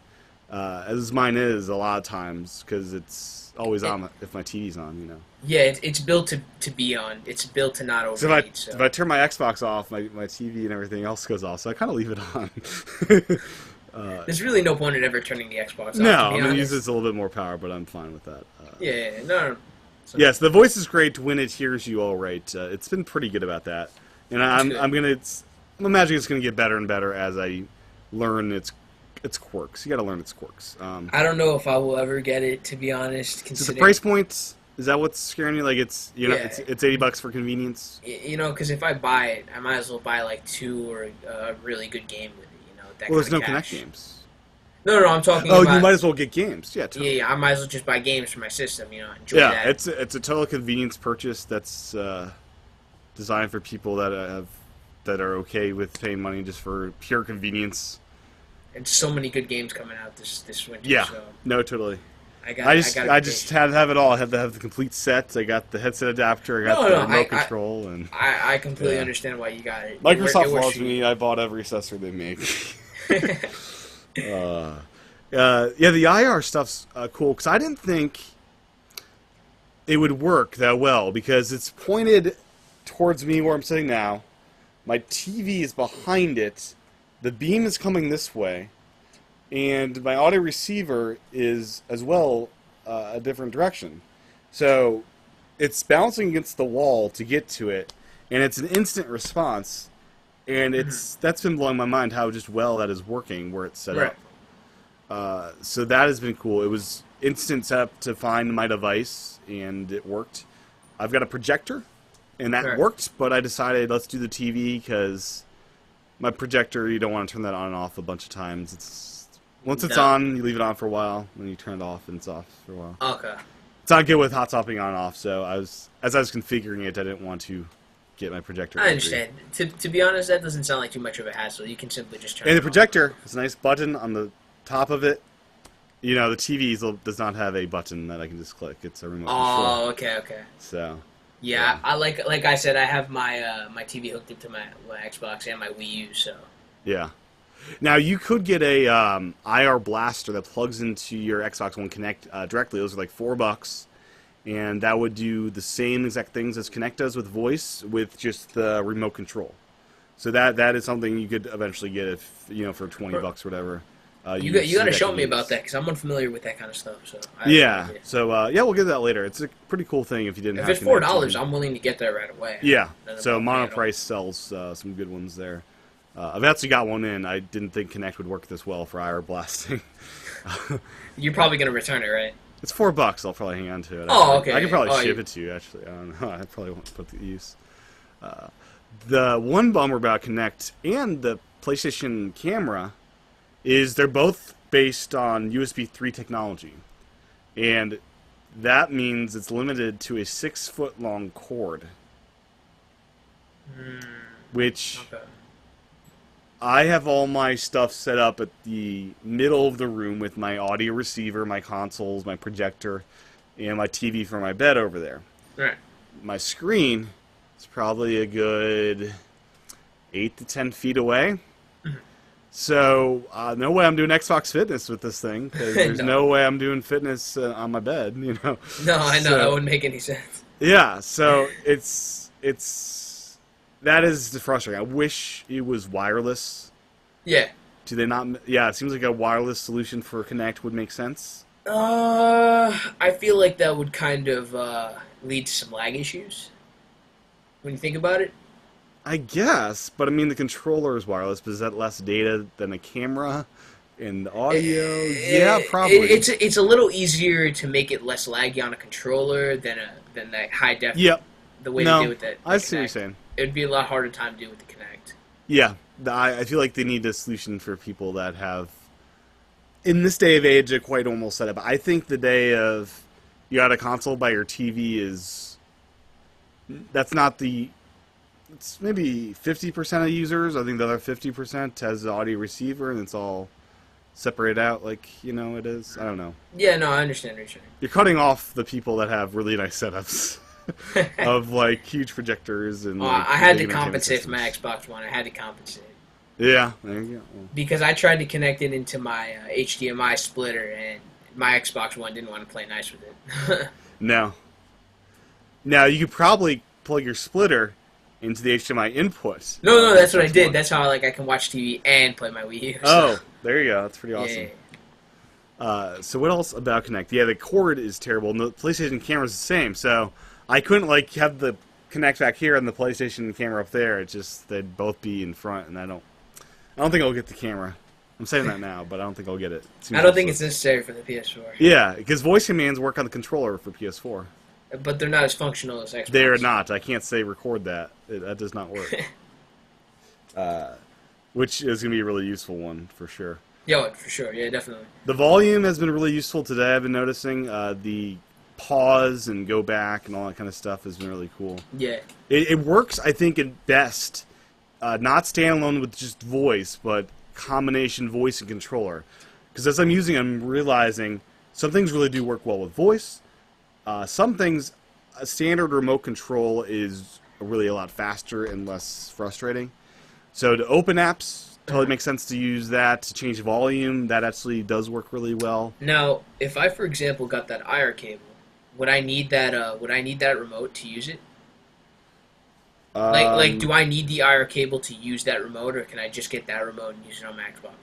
as mine is a lot of times, because it's always on if my TV's on, you know. Yeah, it's built to be on. It's built to not So overheat. if I turn my Xbox off, my TV and everything else goes off. So I kind of leave it on. There's really no point in ever turning the Xbox off. No, to I'm be going to honest. use this a little bit more power, but I'm fine with that. Yeah, no. So, Yes, the voice is great when it hears you all right. It's been pretty good about that, and I'm good. I'm imagining it's going to get better and better as I learn its quirks. You got to learn its quirks. I don't know if I will ever get it, to be honest. Is the Considering, price points? Is that what's scaring you? Like it's Yeah. it's $80 for convenience. you know, because if I buy it, I might as well buy like 2 or a really good game with it. You know, that Well, there's no kind of Kinect cash. games. No, I'm talking Oh, about. you might as well get games. Yeah, totally. Yeah, I might as well just buy games for my system. You know, enjoy Yeah, that. it's a total convenience purchase that's designed for people that are okay with paying money just for pure convenience. And so many good games coming out this winter. Yeah, So no, totally. I I just gotta I be just patient. had to have it all. I had to have the complete set. I got the headset adapter. I got No, the no, remote I- control, and I completely Yeah. understand why you got it. Microsoft It works loves for me. you. I bought every accessory they make. Yeah, the IR stuff's cool because I didn't think it would work that well because it's pointed towards me where I'm sitting now. My TV is behind it. The beam is coming this way, and my audio receiver is as well a different direction. So it's bouncing against the wall to get to it, and it's an instant response. And that's been blowing my mind how just well that is working where it's set Right. up. So that has been cool. It was instant setup to find my device, and it worked. I've got a projector, and that Right. worked, but I decided let's do the TV because my projector, you don't want to turn that on and off a bunch of times. Once it's No. on, you leave it on for a while, then you turn it off, and it's off for a while. Okay. It's not good with hot swapping on and off, so as I was configuring it, I didn't want to get my projector I angry. understand. To be honest, that doesn't sound like too much of a hassle. You can simply just turn And it the on. projector has a nice button on the top of it. You know, the TV does not have a button that I can just click. It's a remote control. Oh, okay. So, Yeah, I like I said, I have my my TV hooked up to my Xbox and my Wii U, so yeah. Now, you could get a IR blaster that plugs into your Xbox One Kinect directly. Those are like $4. And that would do the same exact things as Kinect does with voice, with just the remote control. So that is something you could eventually get if for $20 or whatever. you got to that show me convenience. about that because I'm unfamiliar with that kind of stuff. So I have Yeah. no idea. So yeah, we'll get that later. It's a pretty cool thing if you didn't If have. it's $4, Kinect. I'm willing to get that right away. Yeah. Doesn't So bother me at all. Monoprice sells some good ones there. I've actually got one in. I didn't think Kinect would work this well for IR blasting. You're probably gonna return it, right? It's $4. I'll probably hang on to it. Oh, okay. I could probably Oh, ship it to you. Actually, I don't know. I probably won't put it to use. The one bummer about Kinect and the PlayStation camera is they're both based on USB 3 technology, and that means it's limited to a 6-foot long cord, which Okay. I have all my stuff set up at the middle of the room with my audio receiver, my consoles, my projector, and my TV for my bed over there. Right. My screen is probably a good 8 to 10 feet away. So, no way I'm doing Xbox Fitness with this thing, because there's no way I'm doing fitness on my bed, you know. No, I know, that wouldn't make any sense. Yeah, so that is frustrating. I wish it was wireless. Yeah. Do they not? Yeah, it seems like a wireless solution for Kinect would make sense. I feel like that would kind of lead to some lag issues when you think about it. I guess, but I mean the controller is wireless, but is that less data than a camera and audio? Yeah, probably. It's a little easier to make it less laggy on a controller than that high def. Yep. The way No, they do with that. I see what you're saying. It would be a lot harder time to do with the Kinect. Yeah, I feel like they need a solution for people that have, in this day of age, a quite normal setup. I think the day of you got a console by your TV that's not the. It's maybe 50% of users. I think the other 50% has an audio receiver, and it's all separated out like, it is. I don't know. Yeah, no, I understand what you're saying. You're cutting off the people that have really nice setups of, like, huge projectors. And like, I had to big entertainment compensate for systems. my Xbox One. I had to compensate. Yeah, there you go. Because I tried to connect it into my HDMI splitter, and my Xbox One didn't want to play nice with it. No. Now, you could probably plug your splitter into the HDMI input. No, that's what I did. That's how I can watch TV and play my Wii U. So. Oh, there you go. That's pretty awesome. Yeah. So what else about Kinect? Yeah, the cord is terrible. And the PlayStation camera is the same. So I couldn't have the Kinect back here and the PlayStation camera up there. It's just they'd both be in front, and I don't think I'll get the camera. I'm saying that now, but I don't think I'll get it. I don't think it's necessary for the PS4. Yeah, because voice commands work on the controller for PS4. But they're not as functional as Xbox. They're not. I can't say record that. That does not work. Which is going to be a really useful one, for sure. Yeah, for sure. Yeah, definitely. The volume has been really useful today, I've been noticing. The pause and go back and all that kind of stuff has been really cool. Yeah. It works, I think, at best, not standalone with just voice, but combination voice and controller. Because as I'm using it, I'm realizing some things really do work well with voice. Some things, a standard remote control is really a lot faster and less frustrating. So to open apps, totally makes sense to use that. To change volume, that actually does work really well. Now, if I, for example, got that IR cable, would I need that? Would I need that remote to use it? Do I need the IR cable to use that remote, or can I just get that remote and use it on my Xbox?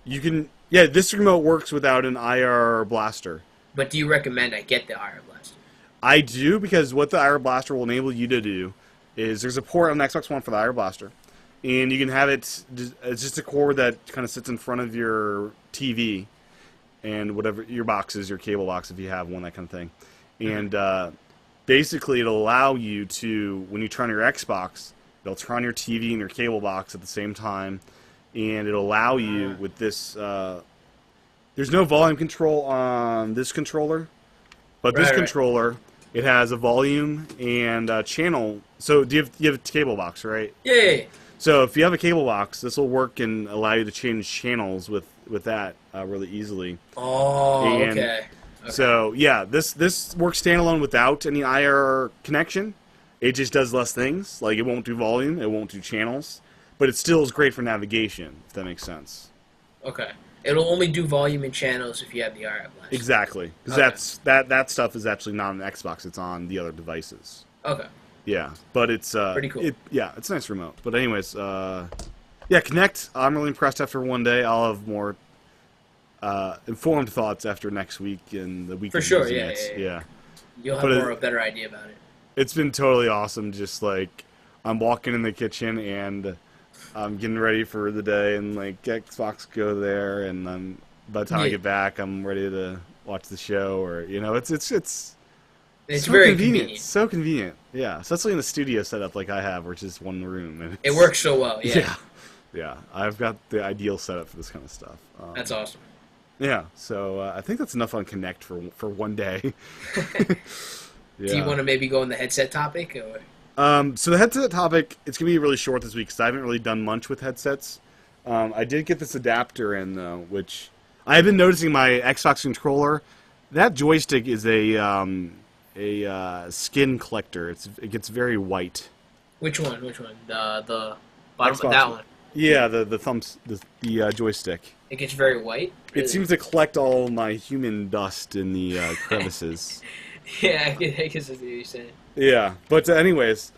You can, yeah. This remote works without an IR blaster. But do you recommend I get the IR blaster? I do, because what the IR blaster will enable you to do is there's a port on the Xbox One for the IR blaster, and you can have it. It's just a cord that kind of sits in front of your TV and whatever your box is, your cable box if you have one, that kind of thing. And basically, it'll allow you to, when you turn on your Xbox, it'll turn on your TV and your cable box at the same time, and it'll allow you with this. There's no volume control on this controller, but this controller, it has a volume and a channel. So you have a cable box, right? Yeah. So if you have a cable box, this will work and allow you to change channels with that really easily. Oh, okay. So yeah, this works standalone without any IR connection. It just does less things. Like, it won't do volume, it won't do channels, but it still is great for navigation, if that makes sense. Okay. It'll only do volume and channels if you have the IR blaster. Exactly, because that stuff is actually not on the Xbox; it's on the other devices. Okay. Yeah, but it's pretty cool. It's a nice remote. But anyways, Kinect. I'm really impressed after one day. I'll have more informed thoughts after next week and the week. For sure, yeah. You'll have a better idea about it. It's been totally awesome. Just like I'm walking in the kitchen and I'm getting ready for the day, and like Xbox go there, and by the time I get back, I'm ready to watch the show, or it's It's so very convenient. convenient. So convenient. Yeah, especially in the studio setup like I have, which is one room. And It works so well. Yeah, Yeah, yeah. I've got the ideal setup for this kind of stuff. that's awesome. Yeah, so I think that's enough on Kinect for one day. Yeah. Do you want to maybe go on the headset topic? Or? So the headset topic, it's gonna be really short this week because I haven't really done much with headsets. I did get this adapter in though, which I've been noticing my Xbox controller. That joystick is a skin collector. It gets very white. Which one? Which one? The bottom Xbox of that one. Yeah, the joystick. It gets very white. Really? It seems to collect all my human dust in the crevices. Yeah, I guess that's what you're saying. Yeah, but anyways,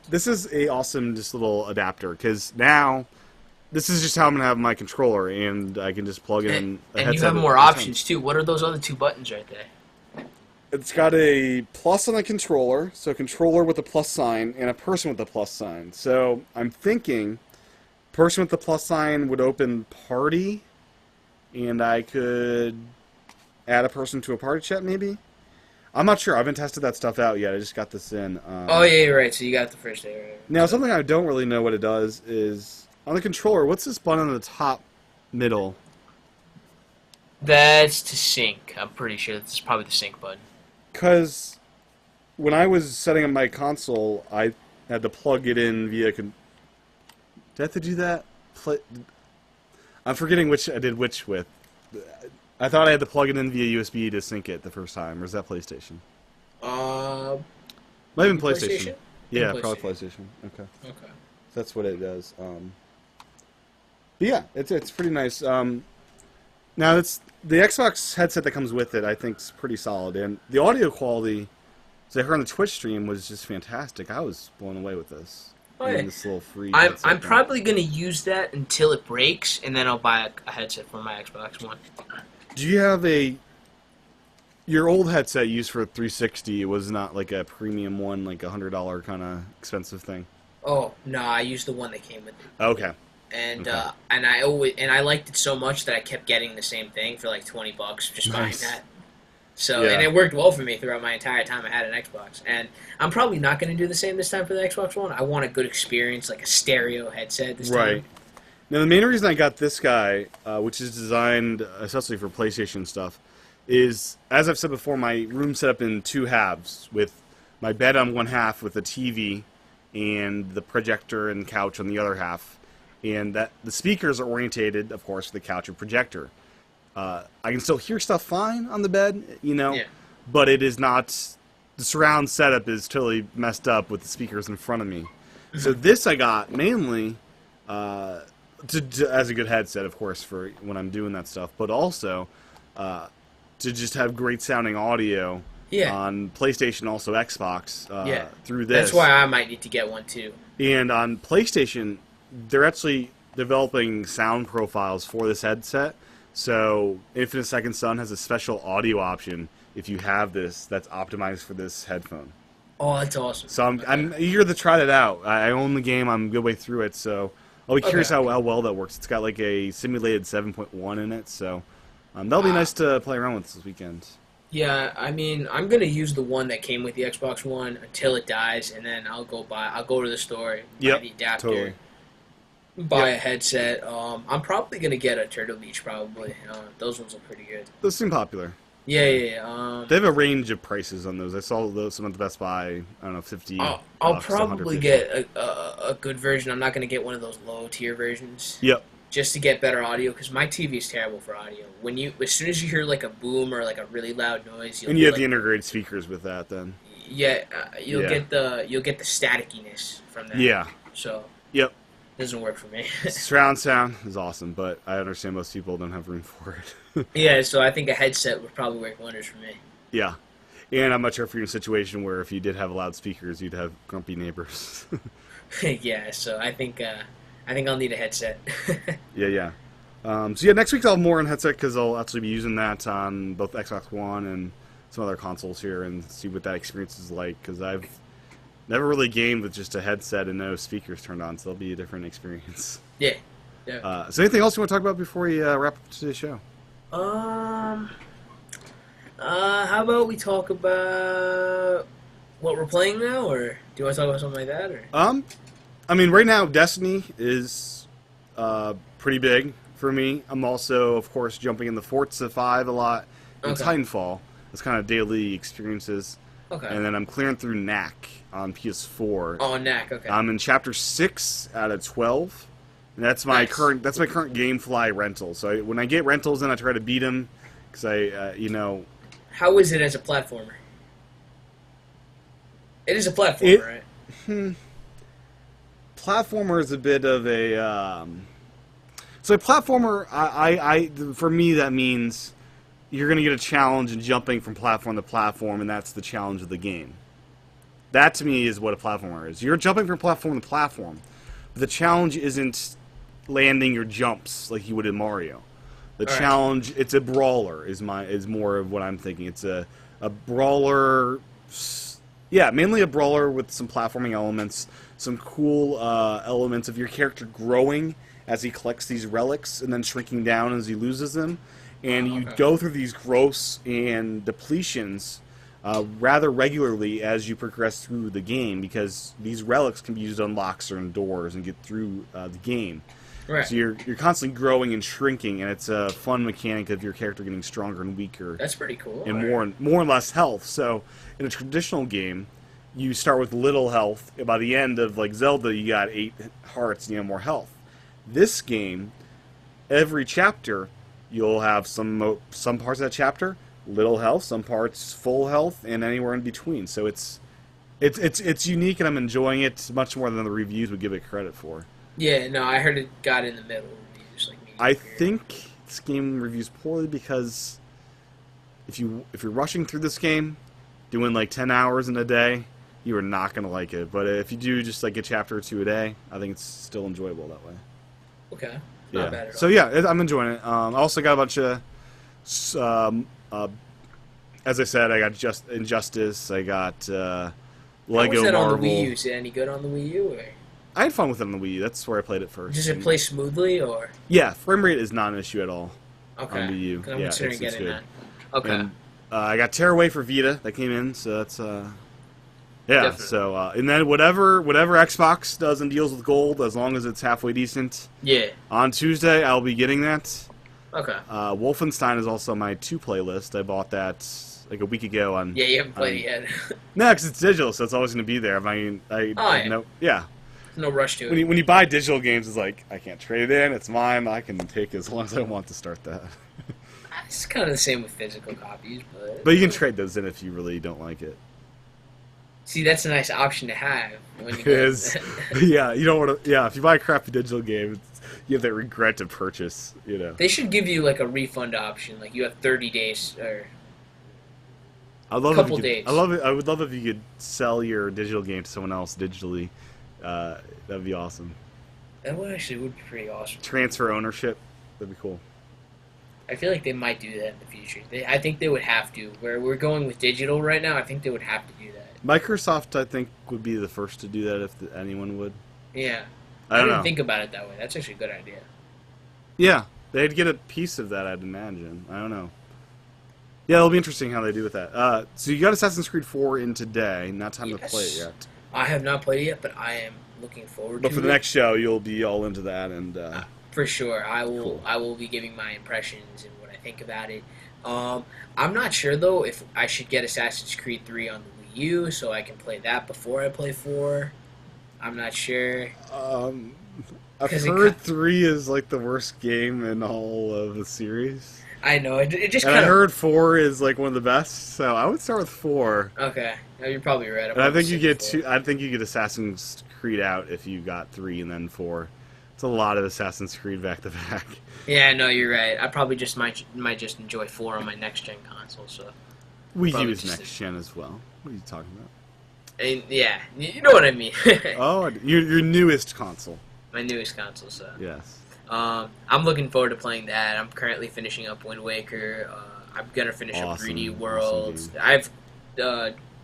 this is a awesome just little adapter because now this is just how I'm gonna have my controller, and I can just plug in a And headset. you have more at the options too. What are those other two buttons right there? It's got a plus on the controller, so a controller with a plus sign, and a person with a plus sign. So I'm thinking, person with the plus sign would open party, and I could add a person to a party chat maybe. I'm not sure. I haven't tested that stuff out yet. I just got this in. Oh yeah, you're right. So you got the first day. Right. Now, something I don't really know what it does is on the controller. What's this button on the top middle? That's to sync. I'm pretty sure that's probably the sync button. Because when I was setting up my console, I had to plug it in via. Did I have to do that? I'm forgetting which I did which with. I thought I had to plug it in via USB to sync it the first time. Or is that PlayStation? Might have been PlayStation. Yeah, probably PlayStation. Okay. Okay. That's what it does. But yeah, it's pretty nice. Now it's the Xbox headset that comes with it. I think is pretty solid, and the audio quality, as I heard on the Twitch stream, was just fantastic. I was blown away with this. Oh, yeah. This little free. I'm probably gonna use that until it breaks, and then I'll buy a headset for my Xbox One. Do you have your old headset used for 360? It was not like a premium one, like $100 kind of expensive thing. Oh no, I used the one that came with it. Okay. And Okay. I liked it so much that I kept getting the same thing for like $20 just buying Nice. that. So Yeah. and it worked well for me throughout my entire time I had an Xbox. And I'm probably not going to do the same this time for the Xbox One. I want a good experience, like a stereo headset this Right. time. Now, the main reason I got this guy, which is designed especially for PlayStation stuff, is, as I've said before, my room set up in two halves, with my bed on one half with a TV and the projector and couch on the other half. And that the speakers are orientated, of course, to the couch and projector. I can still hear stuff fine on the bed, Yeah. but it is not... The surround setup is totally messed up with the speakers in front of me. So this I got mainly... as a good headset, of course, for when I'm doing that stuff, but also to just have great sounding audio on PlayStation, also Xbox, through this. That's why I might need to get one too. And on PlayStation, they're actually developing sound profiles for this headset. So Infinite Second Son has a special audio option if you have this that's optimized for this headphone. Oh, that's awesome. So I'm eager to try that out. I own the game. I'm a good way through it, so I'll be curious how well that works. It's got like a simulated 7.1 in it, so that'll be nice to play around with this weekend. Yeah, I mean, I'm gonna use the one that came with the Xbox One until it dies, and then I'll go to the store, buy the adapter, totally. buy a headset. I'm probably gonna get a Turtle Beach. Probably, those ones are pretty good. Those seem popular. Yeah. They have a range of prices on those. I saw some at the Best Buy. I don't know, 50. I'll probably get a good version. I'm not gonna get one of those low tier versions. Yep. Just to get better audio, because my TV is terrible for audio. As soon as you hear like a boom or like a really loud noise, And you have the integrated speakers with that, then. Yeah, you'll get the staticiness from that. Yeah. So. Yep. Doesn't work for me. Surround sound is awesome, but I understand most people don't have room for it. Yeah, so I think a headset would probably work wonders for me. Yeah. And I'm not sure if you're in a situation where if you did have loudspeakers, you'd have grumpy neighbors. Yeah, so I think I'll need a headset. Yeah. So next week I'll have more on headset because I'll actually be using that on both Xbox One and some other consoles here and see what that experience is like, because I've never really gamed with just a headset and no speakers turned on, so it'll be a different experience. Yeah. So anything else you want to talk about before we wrap up today's show? How about we talk about what we're playing now, or do you want to talk about something like that, or? I mean, right now, Destiny is pretty big for me. I'm also, of course, jumping in the Forza 5 a lot, and Okay. Titanfall. It's kind of daily experiences. Okay. And then I'm clearing through Knack on PS4. Oh, Knack. Okay. I'm in Chapter 6 out of 12. And that's my Nice. current GameFly rental. So when I get rentals in, I try to beat them because How is it as a platformer? It is a platformer, right? platformer is a bit of a so a platformer. For me that means you're going to get a challenge in jumping from platform to platform, and that's the challenge of the game. That to me is what a platformer is. You're jumping from platform to platform. But the challenge isn't landing your jumps like you would in Mario. The All right. challenge, it's a brawler is more of what I'm thinking. It's a brawler. Yeah, mainly a brawler with some platforming elements, some cool elements of your character growing as he collects these relics and then shrinking down as he loses them. And you go through these growths and depletions rather regularly as you progress through the game because these relics can be used to unlock certain doors and get through the game. Right. So you're constantly growing and shrinking, and it's a fun mechanic of your character getting stronger and weaker. That's pretty cool. And All more and less health. So in a traditional game, you start with little health. And by the end of like Zelda, you got 8 hearts and you have more health. This game, every chapter, you'll have some parts of that chapter little health, some parts full health, and anywhere in between. So it's unique, and I'm enjoying it much more than the reviews would give it credit for. Yeah, no, I heard it got in the middle reviews, like mediocre. I think this game reviews poorly because if you're rushing through this game, doing like 10 hours in a day, you are not going to like it. But if you do just like a chapter or two a day, I think it's still enjoyable that way. Okay. Yeah. Not bad at all. So yeah, I'm enjoying it. I also got a bunch of, as I said, I got just Injustice. I got Lego How was that Marvel. on the Wii U? Is it any good on the Wii U? Or I had fun with it on the Wii U. That's where I played it first. does it play smoothly, or? Yeah, frame rate is not an issue at all. Okay. On Wii U. 'Cause I'm Yeah, considering it's getting good. that. Okay. And, I got Tearaway for Vita that came in, so that's yeah. Definitely. So and then whatever Xbox does and deals with gold, as long as it's halfway decent. Yeah. On Tuesday, I'll be getting that. Okay. Wolfenstein is also my 2 playlist. I bought that like a week ago on. Yeah, you haven't played it yet. No, because it's digital, so it's always going to be there. Yeah. No rush to When it. you buy digital games, it's like I can't trade it in. It's mine. I can take it as long as I want to start that. It's kind of the same with physical copies, but. But you can trade those in if you really don't like it. See, that's a nice option to have when you It go. is. Yeah, you don't want to. Yeah, if you buy a crappy digital game, you have that regret to purchase. You know. They should give you like a refund option, like you have 30 days or. I love couple if you could, days. I love it. I would love if you could sell your digital game to someone else digitally. That'd be awesome. That would be pretty awesome. Transfer ownership. That'd be cool. I feel like they might do that in the future. I think they would have to. Where we're going with digital right now, I think they would have to do that. Microsoft, I think, would be the first to do that if anyone would. Yeah. I don't didn't know. think about it that way. That's actually a good idea. Yeah, they'd get a piece of that, I'd imagine. I don't know. Yeah, it'll be interesting how they do with that. So you got Assassin's Creed 4 in today. Not time to play it yet. I have not played it yet, but I am looking forward But to for it. the next show, you'll be all into that. And For sure. I will Cool. I will be giving my impressions and what I think about it. I'm not sure, though, if I should get Assassin's Creed 3 on the Wii U so I can play that before I play 4. I'm not sure. I've 'Cause it heard 3 is like the worst game in all of the series. I know. It just And kind I of... heard 4 is like one of the best, so I would start with 4. Okay. No, you're probably right. And I think you get I think you get Assassin's Creed out if you got 3 and then 4. It's a lot of Assassin's Creed back to back. Yeah, no, you're right. I probably just might just enjoy 4 on my next gen console. So, Wii U Probably is just- next gen as well. What are you talking about? and yeah, you know what I mean. Oh, your newest console. My newest console. So, Yes. I'm looking forward to playing that. I'm currently finishing up Wind Waker. I'm gonna finish up Awesome, 3D awesome Worlds. game. I've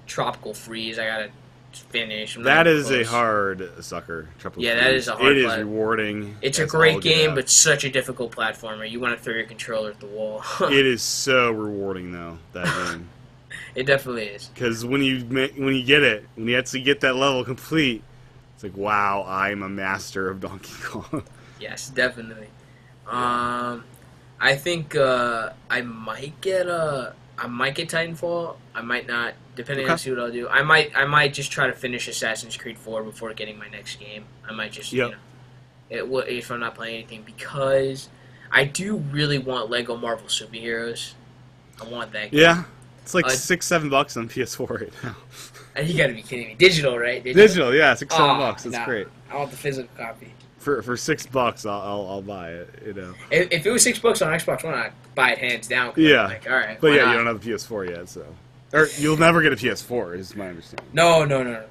Tropical Freeze. I gotta finish. That is a hard sucker. Yeah, that is a hard. It is rewarding. It's a great game, but such a difficult platformer. You want to throw your controller at the wall. It is so rewarding, though, that game. It definitely is. Because when you get it, when you actually get that level complete, it's like, wow, I'm a master of Donkey Kong. Yes, definitely. I think I might get Titanfall. I might not, depending on see what I'll do. I might just try to finish Assassin's Creed 4 before getting my next game. I might just if I'm not playing anything, because I do really want Lego Marvel Superheroes. I want that game. Yeah, it's like $6-7 on PS4 right now. You gotta be kidding me! Digital, right? Digital, yeah, $6-7. That's great. I want the physical copy. For $6, I'll buy it. You know, if it was $6 on Xbox One, I'd buy it hands down. Yeah, like, all right, but yeah, you don't have a PS4 yet, so or you'll never get a PS4, is my understanding. No.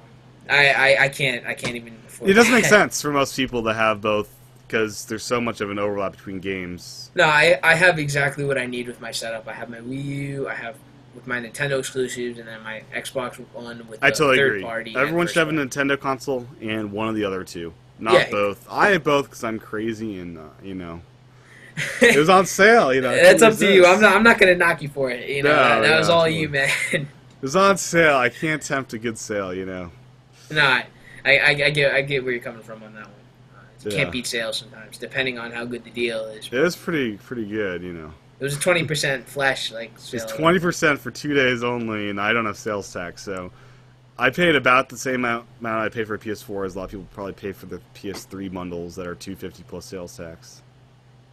I can't even afford it doesn't make sense for most people to have both because there's so much of an overlap between games. No, I have exactly what I need with my setup. I have my Wii U, I have with my Nintendo exclusives, and then my Xbox One with the third party. Everyone should have a Nintendo console and one of the other two. Not both. I have both because I'm crazy and, it was on sale, That's up to you. I'm not going to knock you for it. That was all you, man. It was on sale. I can't tempt a good sale, No, I get where you're coming from on that one. You can't beat sales sometimes, depending on how good the deal is. It was pretty good, It was a 20% flash sale. It's 20% for 2 days only, and I don't have sales tax, so I paid about the same amount I paid for a PS4 as a lot of people probably pay for the PS3 bundles that are $250 plus sales tax.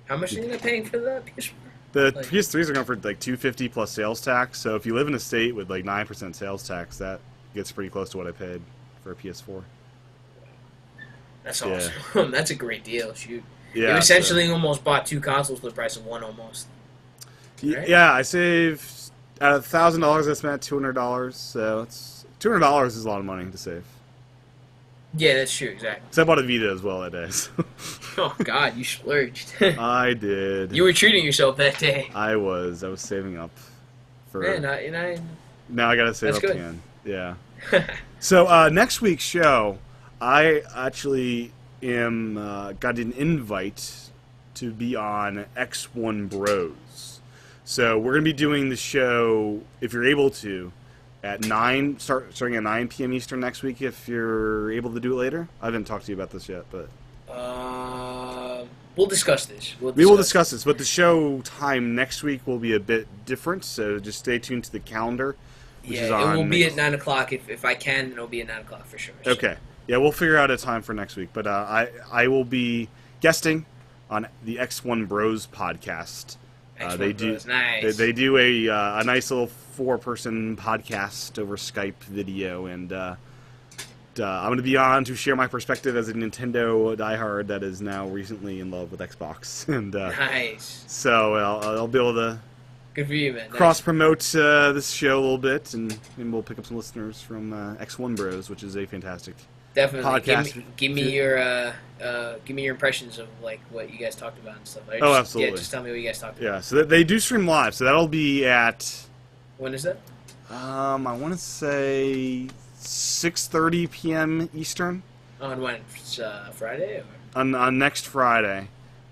How much are you paying for the PS4? The PS3s are going for like $250 plus sales tax. So if you live in a state with like 9% sales tax, that gets pretty close to what I paid for a PS4. That's awesome. That's a great deal. Shoot. Yeah, you essentially almost bought two consoles for the price of one, almost. Right? Yeah, I saved out of $1,000. I spent $200. So it's $200 is a lot of money to save. Yeah, that's true, exactly. So I bought a Vita as well that day. So. Oh, God, you splurged. I did. You were treating yourself that day. I was saving up. For. Man, now I gotta save up again. Yeah. So next week's show, I actually got an invite to be on X1 Bros. So we're gonna be doing the show, if you're able to, at starting at 9 p.m. Eastern next week, if you're able to do it later. I haven't talked to you about this yet, but we'll discuss this. We will discuss this, but the show time next week will be a bit different, so just stay tuned to the calendar. It will be at 9 o'clock. If I can, it'll be at 9 o'clock for sure. So. Okay. Yeah, we'll figure out a time for next week, but I will be guesting on the X1 Bros podcast. They do a nice little 4-person podcast over Skype video, and I'm going to be on to share my perspective as a Nintendo diehard that is now recently in love with Xbox. And nice. So I'll be able to good for you, man. cross promote this show a little bit, and we'll pick up some listeners from X1 Bros, which is a fantastic podcast. Give me your impressions of like what you guys talked about and stuff. Absolutely. Yeah, just tell me what you guys talked about. Yeah, so they do stream live, so that'll be at. When is that? I want to say 6:30 p.m. Eastern. On when? Friday? Or? On next Friday,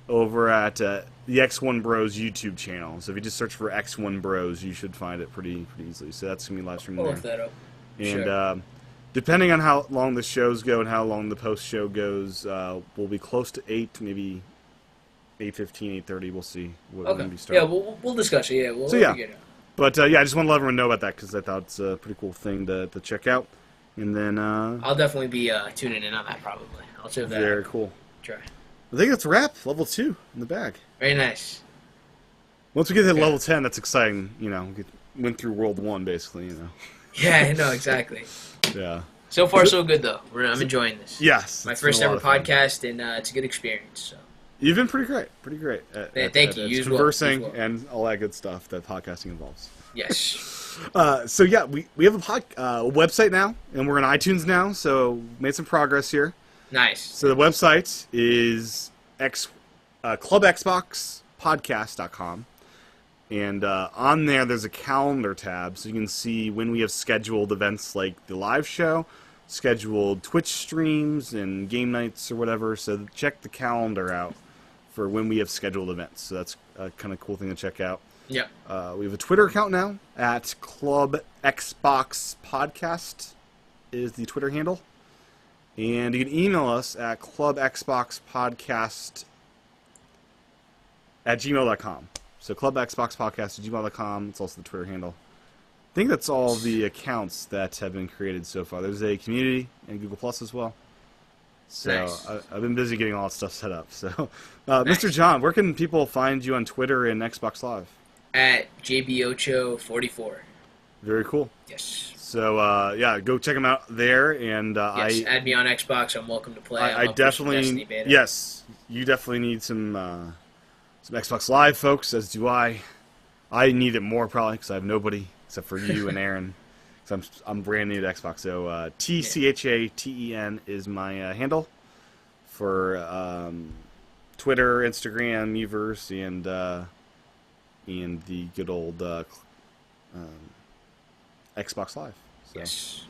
over at the X1 Bros YouTube channel. So if you just search for X1 Bros, you should find it pretty easily. So that's gonna be live streamed there. I'll look that up. And sure. Depending on how long the shows go and how long the post show goes, we'll be close to 8, maybe 8:15, 8:30. We'll see when we start. Yeah, we'll discuss it. Yeah, we'll figure it out. But I just want to let everyone know about that because I thought it's a pretty cool thing to check out. And then I'll definitely be tuning in on that probably. I'll see if that. Very cool. Try. I think that's a wrap. Level 2 in the bag. Very nice. Once we get to level 10, that's exciting. We went through World 1 basically. Yeah, I know exactly. Yeah. So far, so good though. I'm enjoying this. Yes. My first ever podcast, and it's a good experience. So. You've been pretty great. Thank you. Conversing and all that good stuff that podcasting involves. Yes. So yeah, we have a website now, and we're on iTunes now. So made some progress here. Nice. So the website is clubxboxpodcast.com, and on there there's a calendar tab, so you can see when we have scheduled events like the live show, scheduled Twitch streams and game nights or whatever. So check the calendar out for when we have scheduled events. So that's a kind of cool thing to check out. Yep. We have a Twitter account now at Club Xbox Podcast is the Twitter handle. And you can email us at clubxboxpodcast@gmail.com. So clubxboxpodcast@gmail.com. It's also the Twitter handle. I think that's all the accounts that have been created so far. There's a community and Google Plus as well. So Nice. I've been busy getting all that stuff set up. So, Nice. Mr. John, where can people find you on Twitter and Xbox Live? At JBOcho44. Very cool. Yes. So yeah, go check them out there. And Yes. Add me on Xbox. I'm welcome to play. I I'm up for some Destiny definitely beta. yes, you definitely need some Xbox Live, folks. As do I. I need it more probably because I have nobody except for you and Aaron. So I'm brand new to Xbox. So TCHATEN is my handle for Twitter, Instagram, Miiverse, and the good old Xbox Live. So Yes.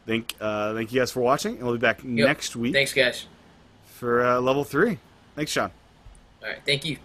thank you guys for watching, and we'll be back next week Thanks, guys. for level 3. Thanks, Sean. All right. Thank you.